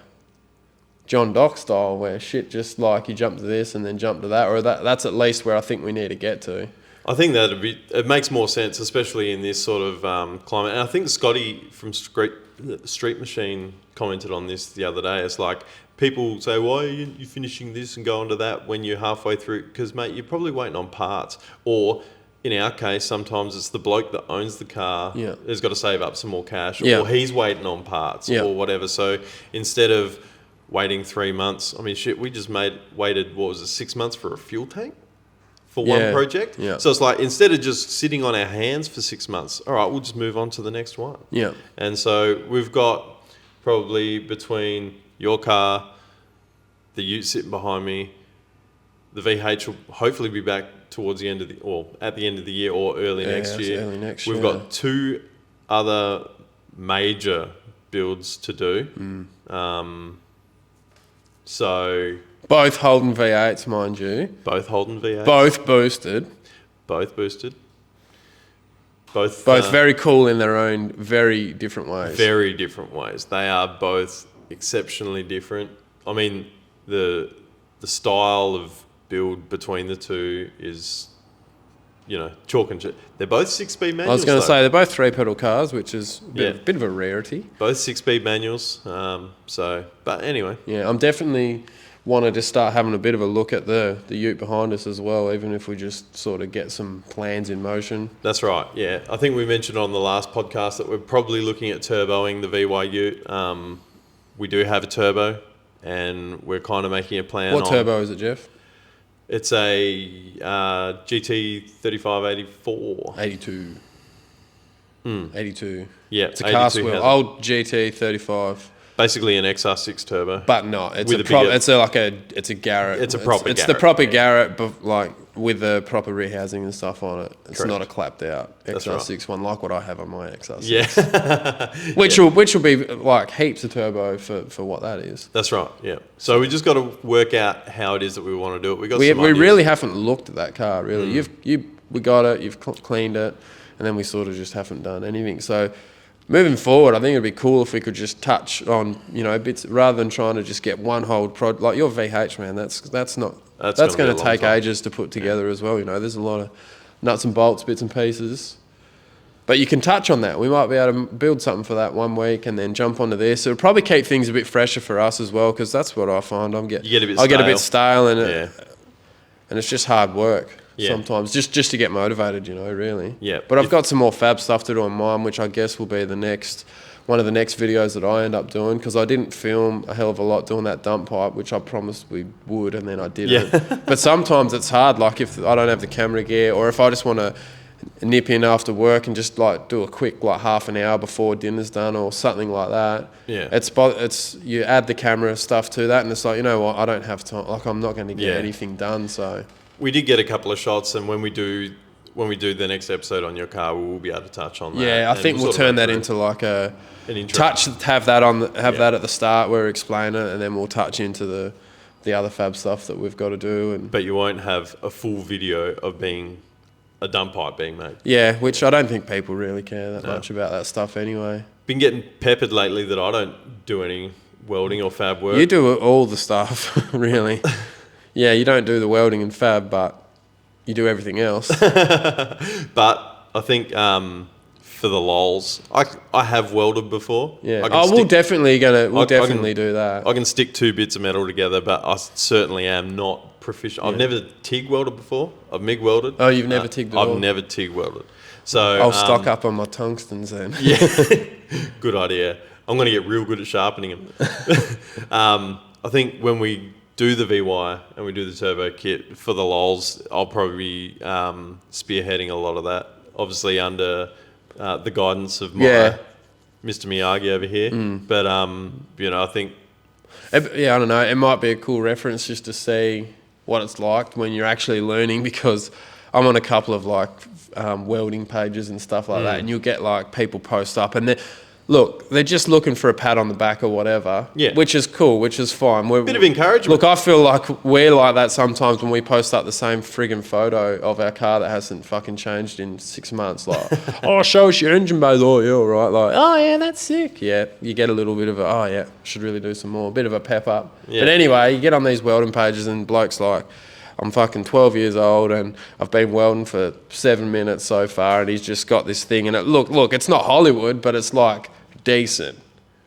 John Dock style where shit just like you jump to this and then jump to that, or that's at least where I think we need to get to. I think that it makes more sense, especially in this sort of climate. And I think Scotty from Street Machine commented on this the other day. It's like people say, why are you finishing this and going to that when you're halfway through? Because, mate, you're probably waiting on parts. Or in our case, sometimes it's the bloke that owns the car has got to save up some more cash, or he's waiting on parts or whatever. So instead of waiting 3 months, I mean, shit, we just waited, 6 months for a fuel tank for one project? Yeah. So it's like, instead of just sitting on our hands for 6 months, all right, we'll just move on to the next one. Yeah. And so we've got probably between your car, the ute sitting behind me, the VH will hopefully be back towards the end of at the end of the year or early next year. Early next We've year. got 2 other major builds to do. So Both Holden V8s, mind you. both Holden V8s. Both boosted. Both boosted. Both Very cool in their own very different ways. very different ways. They are both exceptionally different. I mean, the style of build between the two is, chalk and cheese. They're both 6-speed manuals. I was going to say they're both 3-pedal cars, which is a bit of a rarity. Both 6-speed manuals. But anyway. Yeah, I'm definitely wanted to start having a bit of a look at the ute behind us as well, even if we just sort of get some plans in motion. That's right, yeah. I think we mentioned on the last podcast that we're probably looking at turboing the VY ute. We do have a turbo, and we're kind of making a plan. What turbo is it, Jeff? It's a GT 3584. 82. 82. Yeah, It's a cast 82 wheel. has it. Old GT 35. Basically an XR6 turbo. But no, it's With a a bigger- it's a Garrett. It's a proper It's the Garrett, proper Garrett, but like with the proper rear housing and stuff on it. It's Correct. not a clapped out XR6 one like what I have on my XR6. Yeah. Which will be like heaps of turbo for what that is. That's right, yeah. So we just got to work out how it is that we want to do it. We We ideas. really haven't looked at that car really. We got it, you've cleaned it, and then we sort of just haven't done anything. So moving forward, I think it'd be cool if we could just touch on, you know, bits rather than trying to just get one whole prod. Like your VH, man, that's going to take ages to put together as well. You know, there's a lot of nuts and bolts, bits and pieces. But you can touch on that. We might be able to build something for that one week and then jump onto this. So it'll probably keep things a bit fresher for us as well, because that's what I find. I get a bit stale and it's just hard work sometimes, just to get motivated, you know, really. Yeah. But I've got some more fab stuff to do on mine, which I guess will be one of the next videos that I end up doing, because I didn't film a hell of a lot doing that dump pipe, which I promised we would, and then I didn't. But sometimes it's hard, like if I don't have the camera gear, or if I just want to nip in after work and just like do a quick like half an hour before dinner's done or something like that. Yeah. It's you add the camera stuff to that, and it's like, you know what, I don't have time. Like I'm not going to get anything done. So we did get a couple of shots, and when we do the next episode on your car, we will be able to touch on that. Yeah, I think we'll turn that into like an touch. Have that that at the start where we explain it, and then we'll touch into the other fab stuff that we've got to do. But you won't have a full video of a dump pipe being made. Yeah, which I don't think people really care that much about that stuff anyway. Been getting peppered lately that I don't do any welding or fab work. You do all the stuff, really. Yeah, you don't do the welding and fab, but you do everything else. But I think for the lols, I have welded before. Yeah. We'll definitely do that. I can stick 2 bits of metal together, but I certainly am not proficient. I've never TIG welded before. I've MIG welded. Oh, you've never TIGged at all? I've never TIG welded. So I'll stock up on my tungstens then. Yeah, good idea. I'm going to get real good at sharpening them. I think when we do the VY and we do the turbo kit for the lols, I'll probably be spearheading a lot of that. Obviously under the guidance of my Mr. Miyagi over here. But you know, I think I don't know. It might be a cool reference just to see what it's like when you're actually learning, because I'm on a couple of like welding pages and stuff like that, and you'll get like people post up and they're just looking for a pat on the back or whatever, which is cool, which is fine. Bit of encouragement. Look, I feel like we're like that sometimes when we post up the same friggin' photo of our car that hasn't fucking changed in 6 months. Like, oh, show us your engine bays. Oh, yeah, all right. Like, oh, yeah, that's sick. Yeah, you get a little bit of should really do some more. A bit of a pep up. Yeah. But anyway, you get on these welding pages and blokes like, I'm fucking 12 years old and I've been welding for 7 minutes so far, and he's just got this thing. And look, it's not Hollywood, but it's like decent.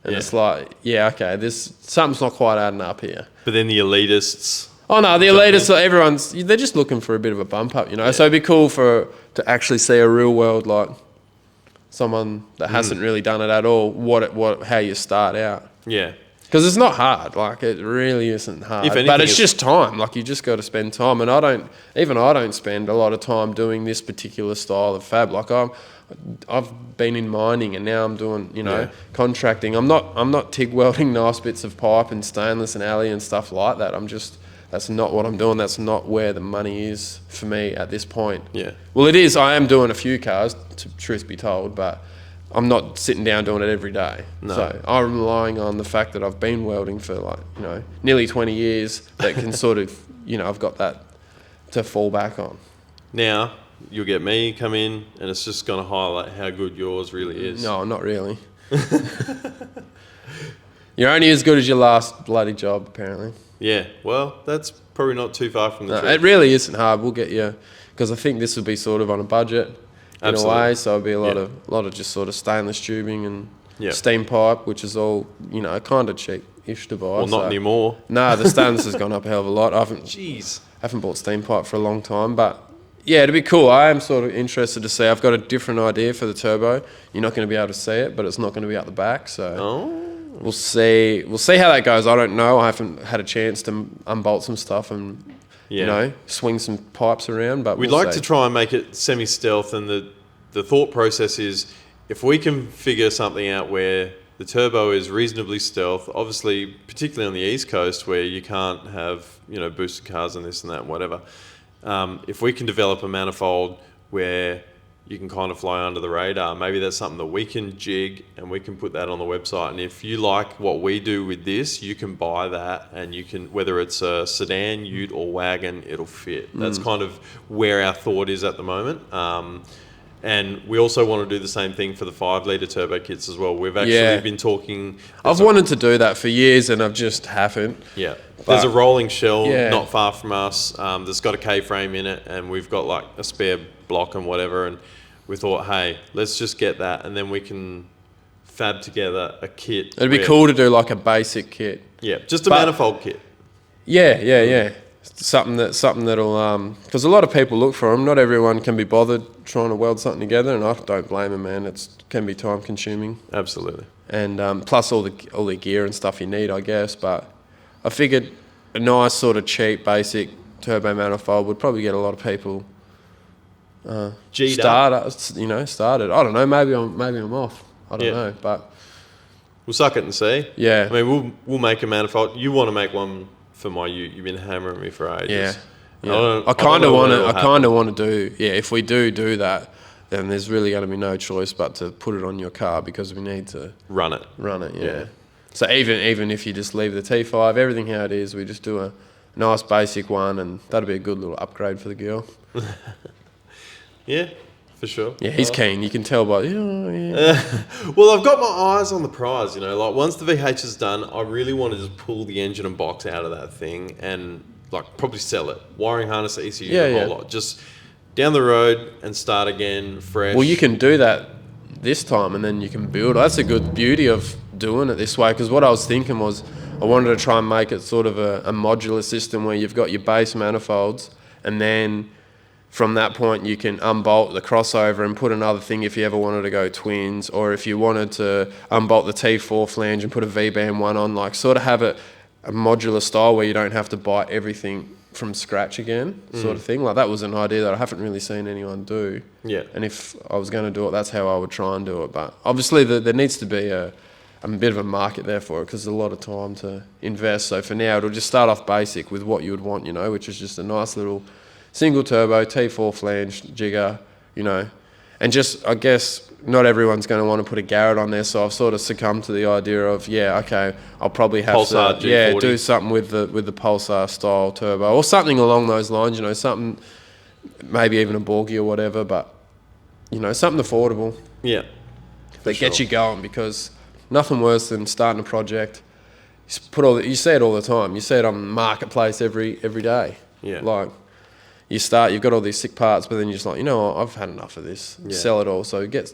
And it's like, okay, something's not quite adding up here. But then the elitists. Oh no, the elitists, they're just looking for a bit of a bump up, you know. Yeah. So it'd be cool to actually see a real world, like someone that hasn't really done it at all, how you start out. Yeah. Because it's not hard, like it really isn't hard. If anything, but it's just time. Like you just got to spend time, and I don't spend a lot of time doing this particular style of fab. Like I've been in mining, and now I'm doing contracting. I'm not TIG welding nice bits of pipe and stainless and alley and stuff like that. That's not what I'm doing. That's not where the money is for me at this point. Yeah. Well, it is. I am doing a few cars, truth be told, but I'm not sitting down doing it every day. No. So I'm relying on the fact that I've been welding for nearly 20 years that can sort of, I've got that to fall back on. Now, you'll get me come in and it's just going to highlight how good yours really is. No, not really. You're only as good as your last bloody job, apparently. Yeah, well, that's probably not too far from the truth. It really isn't hard. We'll get you, because I think this will be sort of on a budget. In a way, so it'll be a lot of just sort of stainless tubing and steam pipe, which is all kind of cheap-ish to buy. Well, not anymore. No, the stainless has gone up a hell of a lot. I haven't bought steam pipe for a long time, but yeah, it'd be cool. I am sort of interested to see. I've got a different idea for the turbo. You're not going to be able to see it, but it's not going to be out the back, so we'll see. We'll see how that goes. I don't know. I haven't had a chance to unbolt some stuff and swing some pipes around, but we'd like to try and make it semi-stealth, and the thought process is if we can figure something out where the turbo is reasonably stealth, obviously, particularly on the East Coast where you can't have, boosted cars and this and that and whatever, if we can develop a manifold where you can kind of fly under the radar, maybe that's something that we can jig and we can put that on the website. And if you like what we do with this, you can buy that, and you can, whether it's a sedan, ute or wagon, it'll fit. That's kind of where our thought is at the moment. And we also want to do the same thing for the 5 litre turbo kits as well. We've actually been talking. I've wanted to do that for years and I've just haven't. Yeah. There's a rolling shell Yeah. not far from us that's got a K-frame in it, and we've got like a spare block and whatever. And we thought, hey, let's just get that, and then we can fab together a kit. It'd be cool to do like a basic kit. Yeah, just a manifold kit. Yeah. Something that'll because a lot of people look for them. Not everyone can be bothered trying to weld something together, and I don't blame them, man. It can be time consuming. Absolutely. And plus all the gear and stuff you need, I guess. But I figured a nice sort of cheap basic turbo manifold would probably get a lot of people started. I don't know. Maybe I'm off. I don't know, but we'll suck it and see. Yeah. I mean, we'll make a manifold. You want to make one for my ute? You've been hammering me for ages. Yeah. I kind of want to do. Yeah. If we do that, then there's really going to be no choice but to put it on your car because we need to run it. Yeah. So even if you just leave the T5, everything how it is, we just do a nice basic one, and that'll be a good little upgrade for the girl. Yeah, for sure. Yeah, he's keen. You can tell by Well, I've got my eyes on the prize. Like once the VH is done, I really want to just pull the engine and box out of that thing and like probably sell it. Wiring harness, ECU, the whole lot. Just down the road and start again fresh. Well, you can do that this time, and then you can build. That's a good beauty of doing it this way, because what I was thinking was I wanted to try and make it sort of a modular system where you've got your base manifolds, and then from that point you can unbolt the crossover and put another thing if you ever wanted to go twins, or if you wanted to unbolt the T4 flange and put a V-band one on, like sort of have it a modular style where you don't have to buy everything from scratch again, sort of thing. Like that was an idea that I haven't really seen anyone do. Yeah. And if I was going to do it, that's how I would try and do it. But obviously there needs to be a bit of a market there for it, because there's a lot of time to invest. So for now, it'll just start off basic with what you would want, which is just a nice little single turbo T4 flange jigger, and just, I guess, not everyone's going to want to put a Garrett on there, so I've sort of succumbed to the idea of, I'll probably have Pulsar to G40. do something with the Pulsar style turbo, or something along those lines, something, maybe even a Borgie or whatever, but, something affordable. Yeah. That gets you going, because nothing worse than starting a project. You see it all the time. You see it on Marketplace every day. Yeah. Like, you've got all these sick parts, but then you're just like, I've had enough of this. Yeah. Sell it all. So get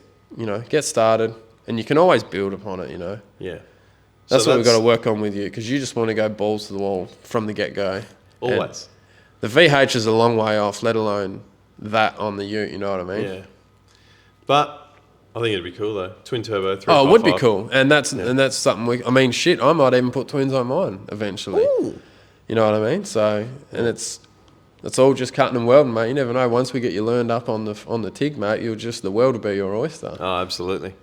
started, and you can always build upon it. Yeah. That's what we've got to work on with you, because you just want to go balls to the wall from the get-go. Always. And the VH is a long way off, let alone that on the ute. You know what I mean? Yeah. But I think it'd be cool though. Twin turbo, 355. Oh, it would be cool, and that's something. I might even put twins on mine eventually. Ooh. You know what I mean? So, and it's all just cutting and welding, mate. You never know. Once we get you learned up on the TIG, mate, the world will be your oyster. Oh, absolutely.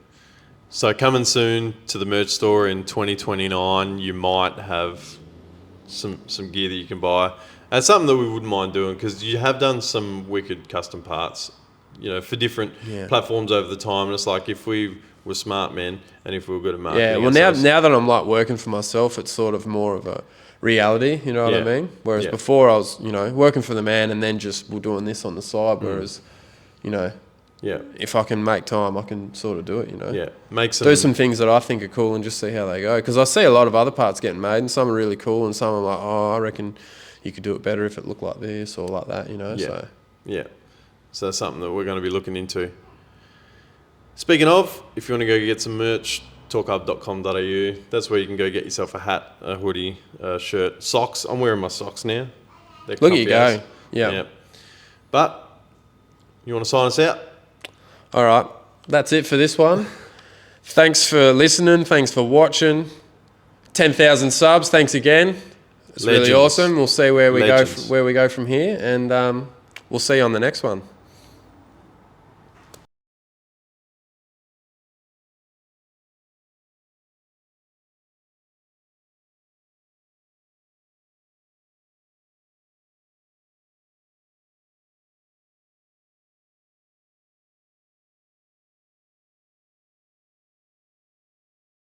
So coming soon to the merch store in 2029, you might have some gear that you can buy. And it's something that we wouldn't mind doing, because you have done some wicked custom parts, for different platforms over the time. And it's like, if we were smart men and if we were good at marketing. Yeah, well, now that I'm like working for myself, it's sort of more of a reality, you know what I mean? Whereas before I was, working for the man and then just doing this on the side. Whereas, if I can make time, I can sort of do it, Yeah, do some things that I think are cool and just see how they go. Because I see a lot of other parts getting made, and some are really cool, and some are like, I reckon you could do it better if it looked like this or like that, So So that's something that we're going to be looking into. Speaking of, if you want to go get some merch, torqhub.com.au. That's where you can go get yourself a hat, a hoodie, a shirt, socks. I'm wearing my socks now. Look at you go. Yeah. But you want to sign us out? All right. That's it for this one. Thanks for listening. Thanks for watching. 10,000 subs. Thanks again. It's really awesome. We'll see where we go from here, and we'll see you on the next one.